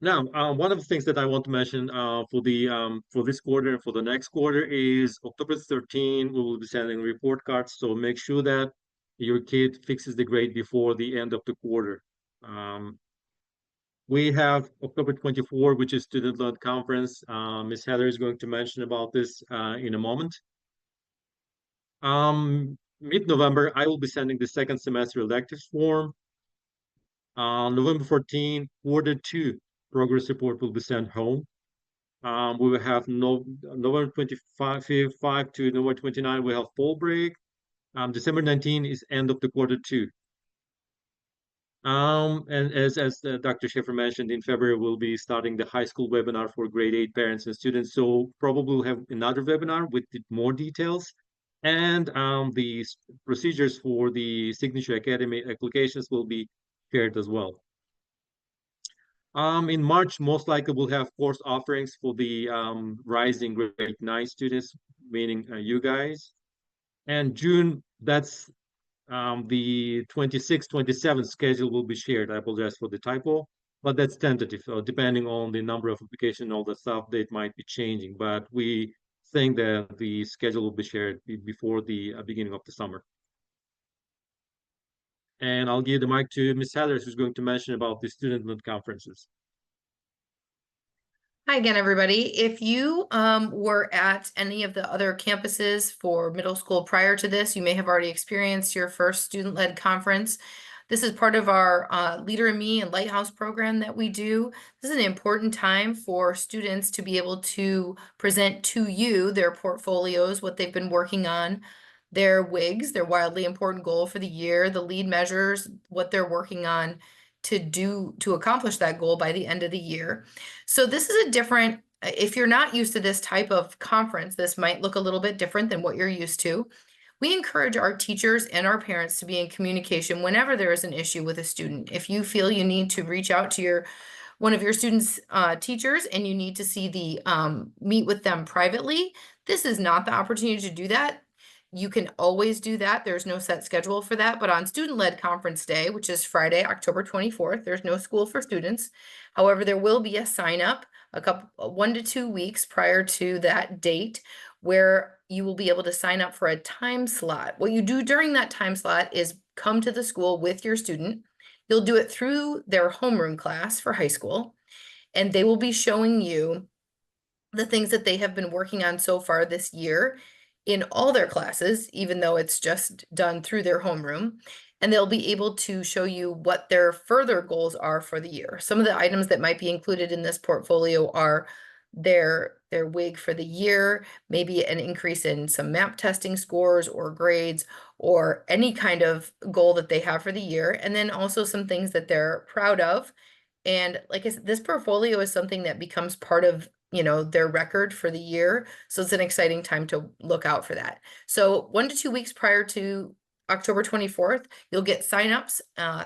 Now, one of the things that I want to mention for this quarter and for the next quarter is October 13, we will be sending report cards. So make sure that your kid fixes the grade before the end of the quarter. We have October 24, which is student-led conference. Ms. Heather is going to mention about this in a moment. Mid-November, I will be sending the second semester electives form. November 14, quarter 2 progress report will be sent home. We will have November 25 to November 29, we have fall break. December 19 is end of the quarter 2. And as Dr. Schaefer mentioned, in February, we'll be starting the high school webinar for grade 8 parents and students. So probably we'll have another webinar with more details. And the procedures for the Signature Academy applications will be shared as well. In March, most likely we'll have course offerings for the rising grade 9 students, meaning you guys. And June, that's the 26, 27 schedule will be shared. I apologize for the typo, but that's tentative. Depending on the number of applications and all that stuff, that might be changing. But we think that the schedule will be shared before the beginning of the summer. And I'll give the mic to Ms. Heather, who's going to mention about the student-led conferences. Hi again, everybody. If you were at any of the other campuses for middle school prior to this, you may have already experienced your first student-led conference. This is part of our Leader in Me and Lighthouse program that we do. This is an important time for students to be able to present to you their portfolios, what they've been working on, their WIGs, their wildly important goal for the year, the lead measures, what they're working on to accomplish that goal by the end of the year. So this is a different, if you're not used to this type of conference, this might look a little bit different than what you're used to. We encourage our teachers and our parents to be in communication whenever there is an issue with a student. If you feel you need to reach out to one of your students' teachers and you need to see meet with them privately, this is not the opportunity to do that. You can always do that. There's no set schedule for that. But on student-led conference day, which is Friday, October 24th, there's no school for students. However, there will be a sign up 1 to 2 weeks prior to that date where you will be able to sign up for a time slot. What you do during that time slot is come to the school with your student. You'll do it through their homeroom class for high school, and they will be showing you the things that they have been working on so far this year in all their classes, even though it's just done through their homeroom. And they'll be able to show you what their further goals are for the year. Some of the items that might be included in this portfolio are their WIG for the year, maybe an increase in some MAP testing scores or grades, or any kind of goal that they have for the year, and then also some things that they're proud of. And like I said, this portfolio is something that becomes part of, you know, their record for the year. So it's an exciting time to look out for that. So 1 to 2 weeks prior to October 24th, you'll get signups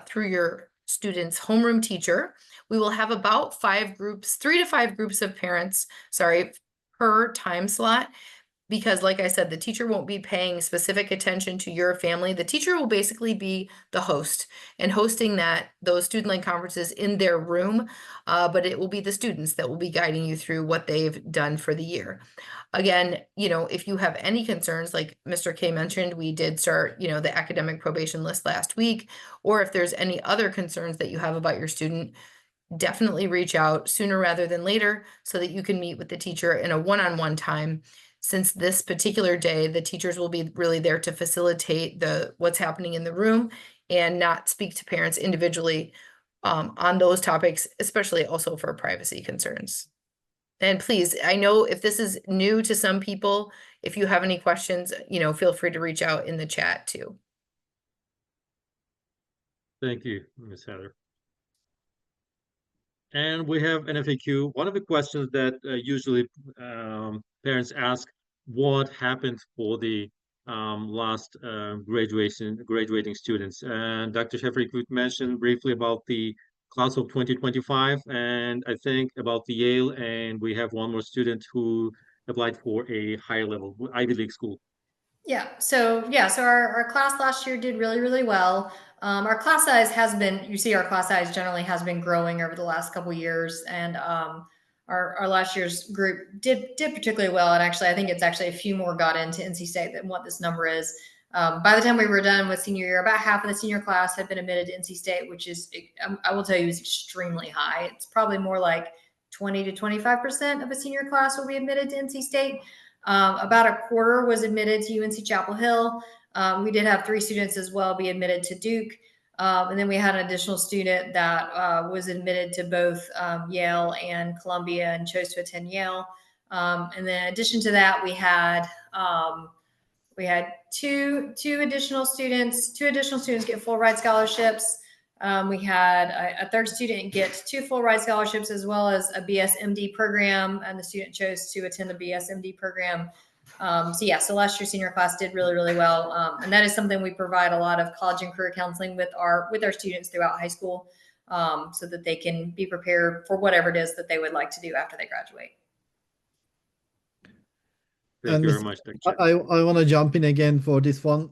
through your student's homeroom teacher. We will have about 5 groups, 3 to 5 groups of parents, sorry, per time slot. Because like I said, the teacher won't be paying specific attention to your family. The teacher will basically be the host and hosting those student-led conferences in their room, but it will be the students that will be guiding you through what they've done for the year. Again, you know, if you have any concerns, like Mr. K mentioned, we did start, you know, the academic probation list last week, or if there's any other concerns that you have about your student, definitely reach out sooner rather than later so that you can meet with the teacher in a one-on-one time. Since this particular day, the teachers will be really there to facilitate what's happening in the room and not speak to parents individually on those topics, especially also for privacy concerns. And please, I know if this is new to some people, if you have any questions, you know, feel free to reach out in the chat too. Thank you, Ms. Heather. And we have an FAQ. One of the questions that usually parents ask, what happened for the last graduating students? And Dr. Sheffer could mention briefly about the class of 2025, and I think about the Yale, and we have one more student who applied for a higher level Ivy League school. So our class last year did really, really well. Our class size has been, you see our class size generally has been growing over the last couple years. And our last year's group did particularly well. And actually, I think it's actually a few more got into NC State than what this number is. By the time we were done with senior year, about half of the senior class had been admitted to NC State, which is, I will tell you, is extremely high. It's probably more like 20 to 25% of a senior class will be admitted to NC State. About a quarter was admitted to UNC Chapel Hill. We did have 3 students as well be admitted to Duke. And then we had an additional student that was admitted to both Yale and Columbia and chose to attend Yale. And then in addition to that, we had two additional students get full ride scholarships. We had a third student get 2 full ride scholarships as well as a BSMD program, and the student chose to attend the BSMD program. So last year's senior class did really, really well, and that is something we provide a lot of college and career counseling with our students throughout high school, so that they can be prepared for whatever it is that they would like to do after they graduate. Thank you very much, Dr. I want to jump in again for this one.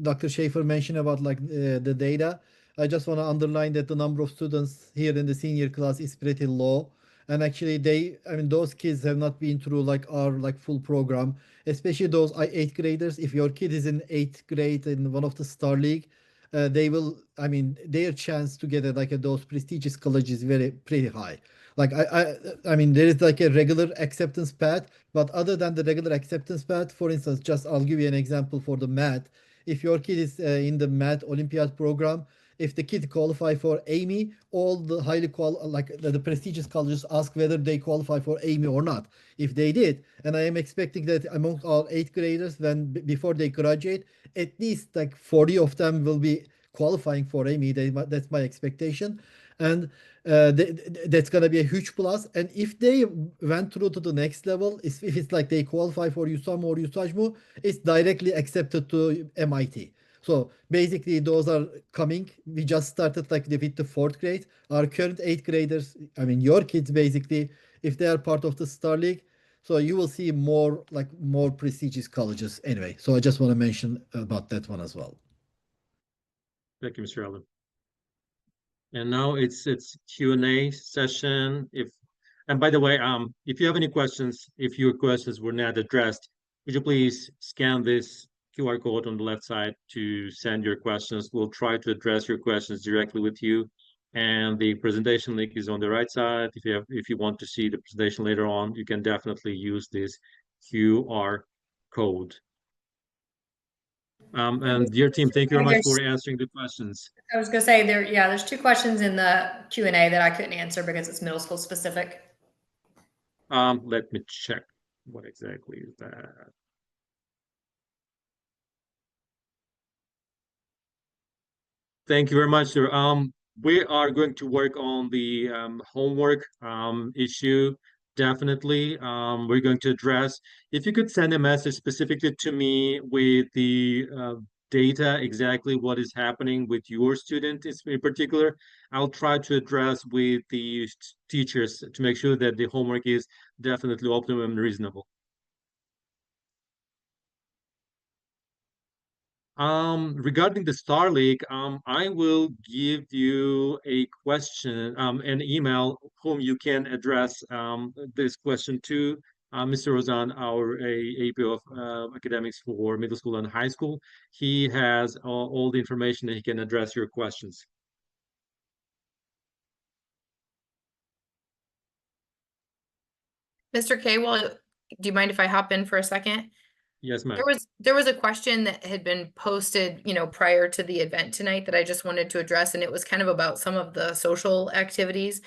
Dr. Schaefer mentioned about the data. I just want to underline that the number of students here in the senior class is pretty low. And actually those kids have not been through our full program, especially those 8th graders. If your kid is in 8th grade in one of the Star League, their chance to get those prestigious colleges is pretty high. There is a regular acceptance path, but other than the regular acceptance path, for instance, I'll give you an example for the math. If your kid is in the math Olympiad program, if the kid qualify for AMY, all the the prestigious colleges ask whether they qualify for AMY or not. If they did, and I am expecting that among all 8th graders, before they graduate, at least 40 of them will be qualifying for AMY. That's my expectation. And that's going to be a huge plus. And if they went through to the next level, if it's they qualify for USAM or USAJMU, it's directly accepted to MIT. So basically, those are coming. We just started with the 4th grade. Our current 8th graders, your kids basically, if they are part of the Star League, so you will see more prestigious colleges anyway. So I just want to mention about that one as well. Thank you, Mr. Allen. And now it's Q&A session. And by the way, if you have any questions, if your questions were not addressed, Would you please scan this QR code on the left side to send your questions? We'll try to address your questions directly with you. And the presentation link is on the right side. If you want to see the presentation later on, you can definitely use this QR code. And dear team, thank you very much for answering the questions. I was gonna say there's 2 questions in the Q&A that I couldn't answer because it's middle school specific. Let me check what exactly is that. Thank you very much, sir. We are going to work on the homework issue. Definitely. We're going to address. If you could send a message specifically to me with the data, exactly what is happening with your student in particular, I'll try to address with the teachers to make sure that the homework is definitely optimum and reasonable. Regarding the Star League, I will give you a question, an email whom you can address this question to, Mr. Rozan, our AP of Academics for middle school and high school. He has all the information that he can address your questions. Mr. K, well, do you mind if I hop in for a second? Yes, ma'am. There was a question that had been posted, prior to the event tonight that I just wanted to address, and it was kind of about some of the social activities.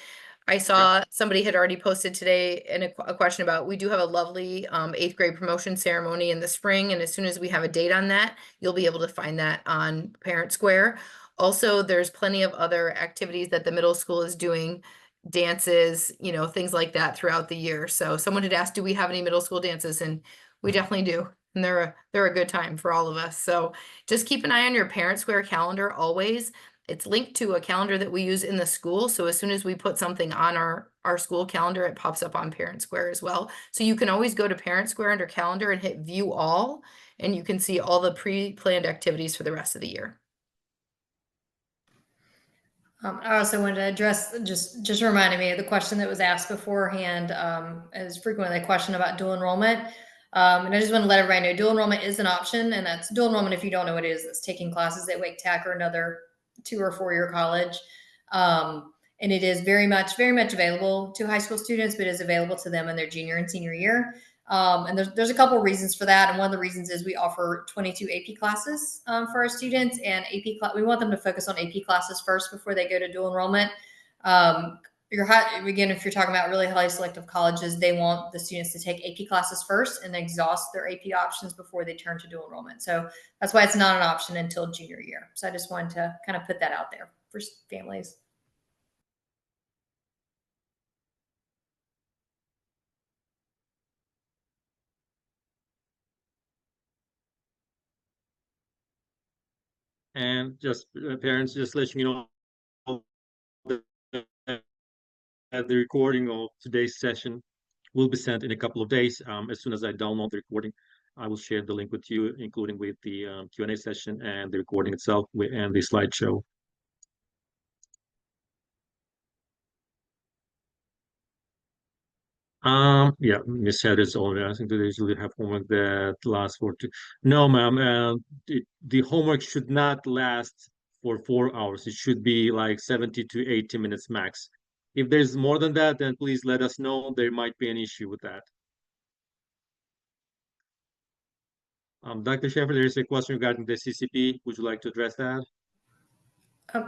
I saw somebody had already posted today a question about, we do have a lovely 8th grade promotion ceremony in the spring, and as soon as we have a date on that, you'll be able to find that on Parent Square. Also, there's plenty of other activities that the middle school is doing, dances, things like that throughout the year. So someone had asked, do we have any middle school dances? And we definitely do. And they're a good time for all of us. So just keep an eye on your Parent Square calendar always. It's linked to a calendar that we use in the school. So as soon as we put something on our school calendar, it pops up on Parent Square as well. So you can always go to Parent Square under calendar and hit view all, and you can see all the pre-planned activities for the rest of the year. I also wanted to address, just reminded me of the question that was asked beforehand, as frequently a question about dual enrollment. And I just want to let everybody know dual enrollment is an option, and that's dual enrollment. If you don't know what it is, it's taking classes at Wake Tech or another 2 or 4 year college. And it is very much available to high school students, but is available to them in their junior and senior year. And there's a couple of reasons for that. And one of the reasons is we offer 22 AP classes for our students, and we want them to focus on AP classes first before they go to dual enrollment. Again, if you're talking about really highly selective colleges, they want the students to take AP classes first and exhaust their AP options before they turn to dual enrollment. So that's why it's not an option until junior year. So I just wanted to kind of put that out there for families. And just parents, just letting you know that the recording of today's session will be sent in a couple of days. As soon as I download the recording, I will share the link with you, including with the Q&A session and the recording itself and the slideshow. Yeah, Miss Head is only asking, do they usually have homework that lasts for 2? No, ma'am. The homework should not last for 4 hours. It should be like 70 to 80 minutes max. If there's more than that, then please let us know. There might be an issue with that. Dr. Sheffer, there is a question regarding the CCP. Would you like to address that?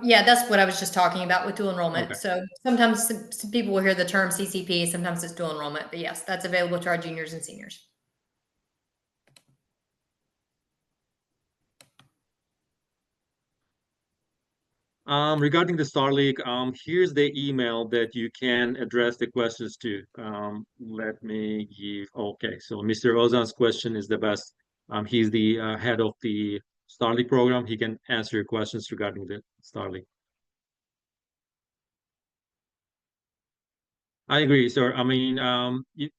Yeah, that's what I was just talking about with dual enrollment. Okay. So sometimes some people will hear the term CCP, sometimes it's dual enrollment, but yes, that's available to our juniors and seniors. Regarding the Star League, here's the email that you can address the questions to. Let me give, okay, so Mr. Ozan's question is the best. He's the head of the Star League program. He can answer your questions regarding the Star League. I agree, sir. I mean,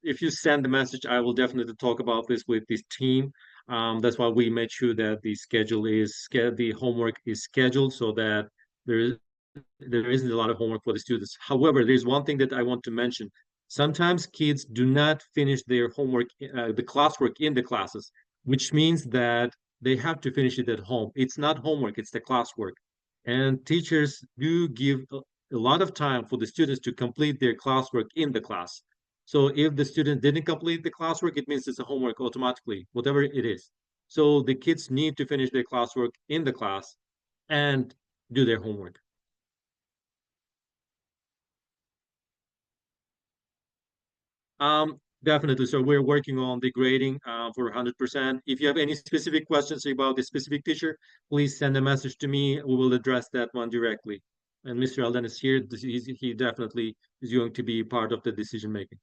if you send the message, I will definitely talk about this with this team. That's why we made sure that the homework is scheduled so that there isn't a lot of homework for the students. However, there's one thing that I want to mention. Sometimes kids do not finish their homework, the classwork in the classes, which means that they have to finish it at home. It's not homework, it's the classwork. And teachers do give a lot of time for the students to complete their classwork in the class. So if the student didn't complete the classwork, it means it's a homework automatically, whatever it is. So the kids need to finish their classwork in the class and do their homework. Definitely. So we're working on the grading for 100%. If you have any specific questions about the specific teacher, please send a message to me. We will address that one directly. And Mr. Alden is here. He definitely is going to be part of the decision making.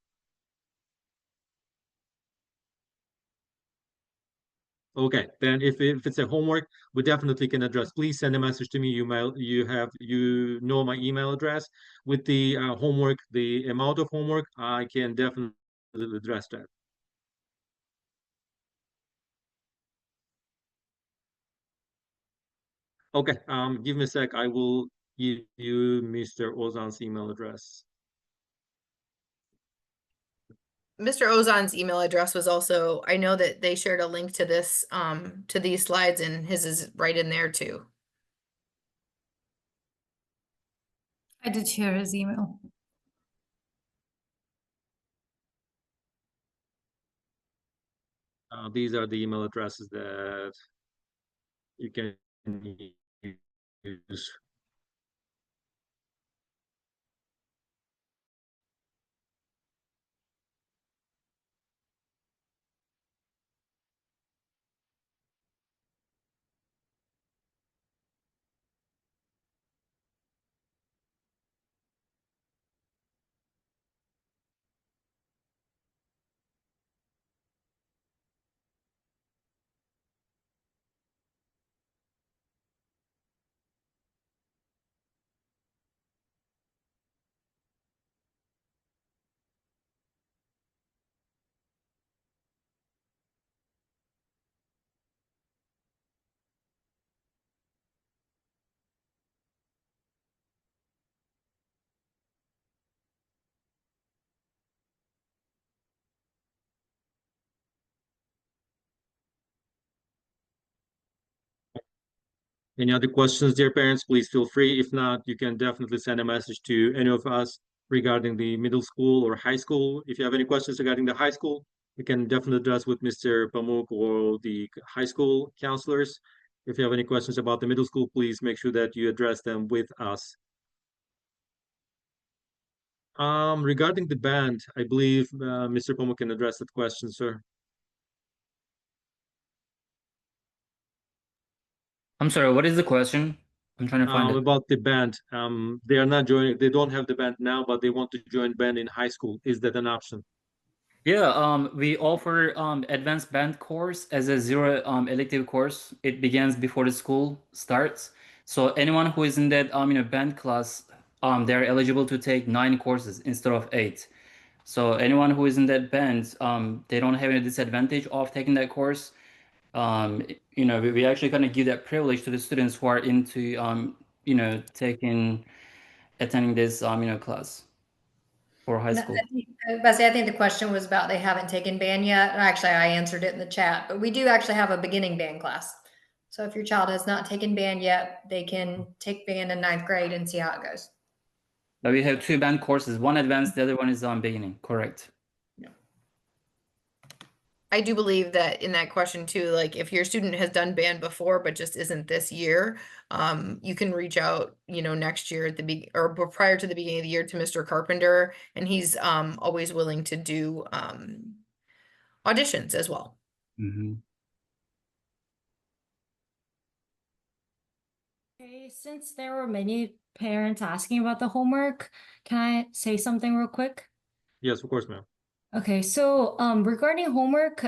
Okay, then if it's a homework, we definitely can address. Please send a message to me. You know my email address with the homework, the amount of homework. I can definitely address that. Okay, give me a sec. I will give you Mr. Ozan's email address. Mr. Ozan's email address was also, I know that they shared a link to this, to these slides, and his is right in there too. I did share his email. These are the email addresses that you can use. Any other questions, dear parents? Please feel free. If not, you can definitely send a message to any of us regarding the middle school or high school. If you have any questions regarding the high school, you can definitely address with Mr. Pamuk or the high school counselors. If you have any questions about the middle school, please make sure that you address them with us. Regarding the band, I believe Mr. Pamuk can address that question, sir. I'm sorry, what is the question? I'm trying to find it. About the band. They are not joining, they don't have the band now, but they want to join band in high school. Is that an option? Yeah, we offer advanced band course as a zero elective course. It begins before the school starts. So anyone who is in that band class, they're eligible to take 9 courses instead of 8. So anyone who is in that band, they don't have any disadvantage of taking that course. We actually kind of give that privilege to the students who are into attending this class for high school. I think the question was about they haven't taken band yet. Actually, I answered it in the chat, but we do actually have a beginning band class. So if your child has not taken band yet, they can take band in 9th grade and see how it goes. But we have 2 band courses, one advanced, the other one is beginning, correct? I do believe that in that question too, like if your student has done band before, but just isn't this year, you can reach out, next year at the or prior to the beginning of the year to Mr. Carpenter, and he's always willing to do auditions as well. Mm-hmm. Okay, since there were many parents asking about the homework, can I say something real quick? Yes, of course, ma'am. Okay, so regarding homework,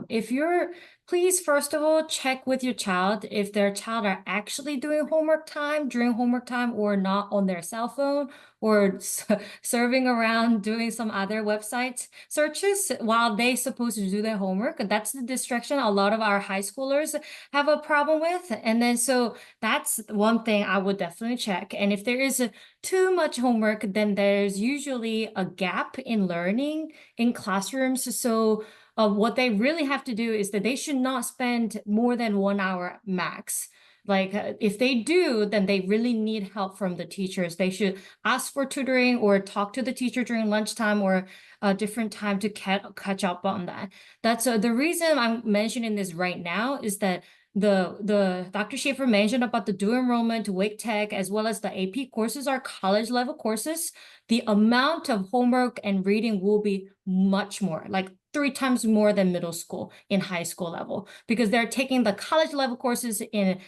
if your please, first of all, check with your child if their child are actually doing homework time during homework time or not on their cell phone or surfing around doing some other website searches while they supposed to do their homework. That's the distraction a lot of our high schoolers have a problem with. And then so that's one thing I would definitely check. And if there is too much homework, then there's usually a gap in learning in classrooms. So what they really have to do is that they should not spend more than 1 hour max. Like if they do, then they really need help from the teachers. They should ask for tutoring or talk to the teacher during lunchtime or a different time to catch up on that. That's the reason I'm mentioning this right now is that the Dr. Schaefer mentioned about the dual enrollment, WIC Tech, as well as the AP courses are college level courses. The amount of homework and reading will be much more, like 3 times more than middle school in high school level, because they're taking the college level courses in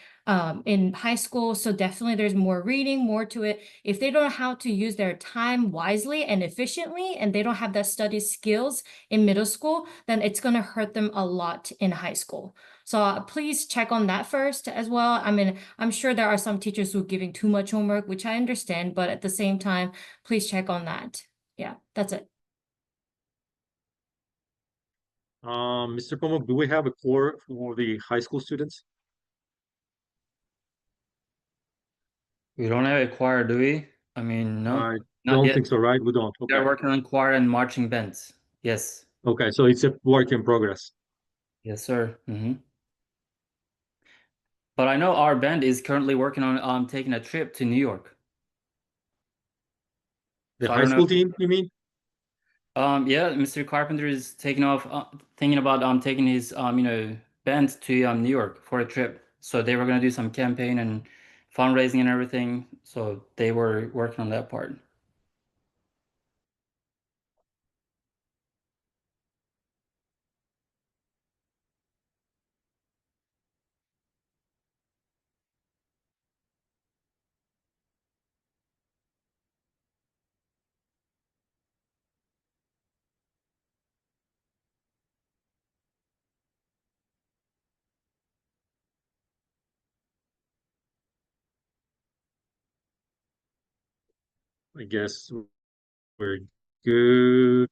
high school. So definitely there's more reading, more to it. If they don't know how to use their time wisely and efficiently, and they don't have that study skills in middle school, then it's going to hurt them a lot in high school. So please check on that first as well. I mean, I'm sure there are some teachers who are giving too much homework, which I understand, but at the same time, please check on that. Yeah, that's it. Mr. Pomo, do we have a core for the high school students? We don't have a choir, do we? I mean, no, I not don't yet. think so, right? We don't. They're Okay. working on choir and marching bands. Yes. Okay, so it's a work in progress. Yes, sir. But I know our band is currently working on taking a trip to New York. The So I high don't know. school team, you mean? Yeah, Mr. Carpenter is taking off, thinking about taking his band to New York for a trip. So they were gonna do some campaign and fundraising and everything. So they were working on that part. I guess we're good.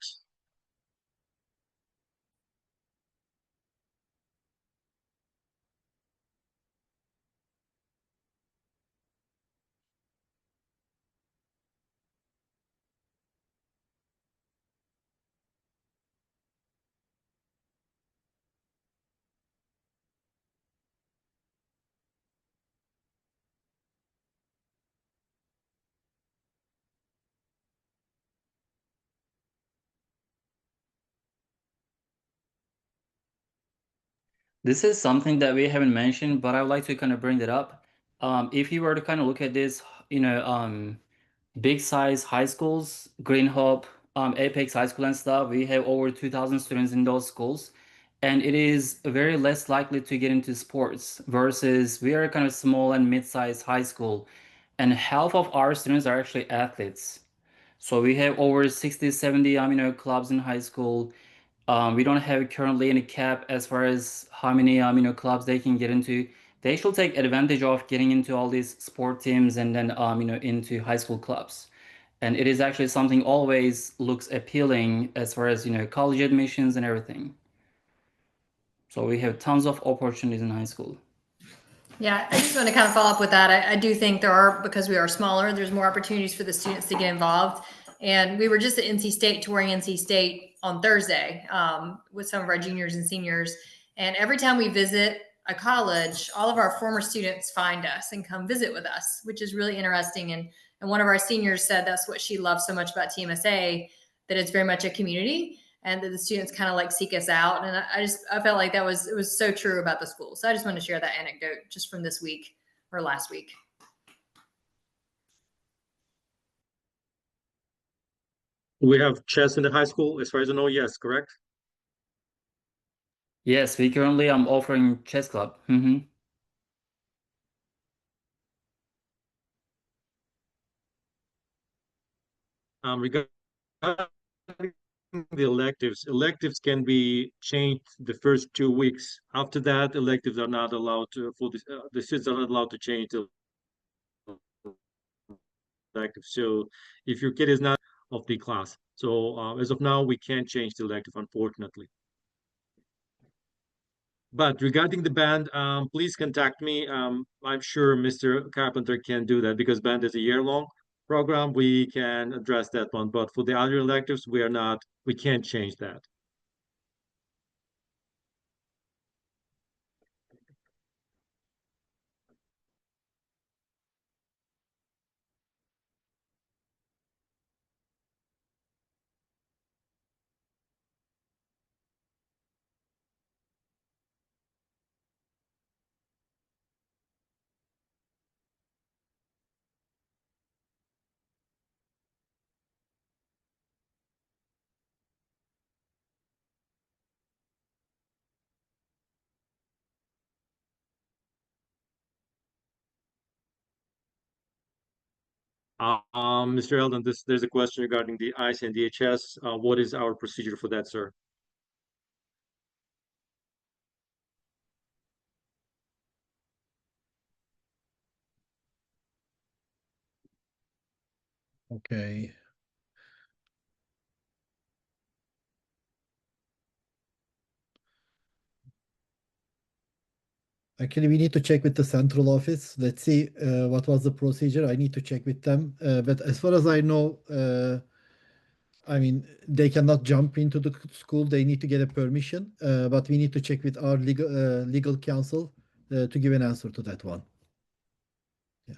This is something that we haven't mentioned, but I would like to kind of bring it up. If you were to kind of look at this, big size high schools, Green Hope, Apex High School and stuff, we have over 2,000 students in those schools. And it is very less likely to get into sports versus we are kind of small and mid-sized high school. And half of our students are actually athletes. So we have over 60, 70, clubs in high school. We don't have currently any cap as far as how many clubs they can get into. They should take advantage of getting into all these sport teams and then into high school clubs. And it is actually something always looks appealing as far as college admissions and everything. So we have tons of opportunities in high school. Yeah, I just want to kind of follow up with that. I do think there are, because we are smaller, there's more opportunities for the students to get involved. And we were just at NC State touring NC State on Thursday with some of our juniors and seniors. And every time we visit a college, all of our former students find us and come visit with us, which is really interesting. And one of our seniors said that's what she loves so much about TMSA, that it's very much a community and that the students kind of like seek us out. And I felt like it was so true about the school. So I just want to share that anecdote just from this week or last week. We have chess in the high school, as far as I know, yes, correct? Yes, we currently offering chess club. Regarding the electives can be changed the first 2 weeks. After that, electives are not allowed to, the students are not allowed to change the elective. So if your kid is not of the class, so as of now, we can't change the elective, unfortunately. But regarding the band, please contact me. I'm sure Mr. Carpenter can do that because band is a year-long program. We can address that one. But for the other electives, we can't change that. Mr. Eldon, there's a question regarding the ICE and DHS. What is our procedure for that, sir? Okay. Actually, we need to check with the central office. Let's see what was the procedure. I need to check with them. But as far as I know, I mean, they cannot jump into the school. They need to get a permission. But we need to check with our legal counsel to give an answer to that one. Yeah.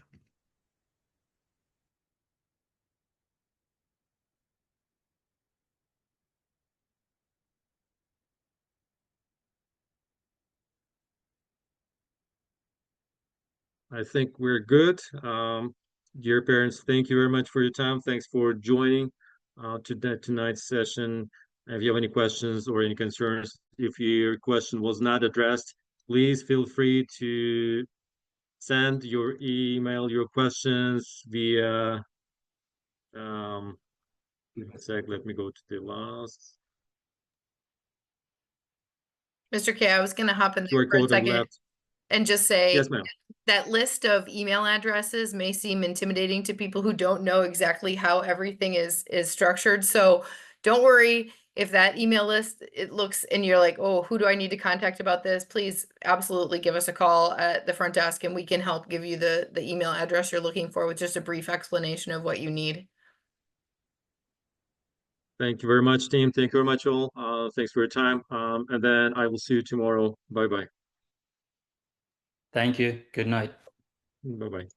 I think we're good. Dear parents, thank you very much for your time. Thanks for joining tonight's session. If you have any questions or any concerns, if your question was not addressed, please feel free to send your email, your questions via, a sec, let me go to the last Mr. K, I was gonna hop in there QR for a code on second left. and just say Yes, ma'am. that list of email addresses may seem intimidating to people who don't know exactly how everything is structured. So don't worry if that email list, it looks and you're like, oh, who do I need to contact about this? Please absolutely give us a call at the front desk and we can help give you the email address you're looking for with just a brief explanation of what you need. Thank you very much, team. Thank you very much, all. Thanks for your time. And then I will see you tomorrow. Bye-bye. Thank you. Good night. Bye-bye.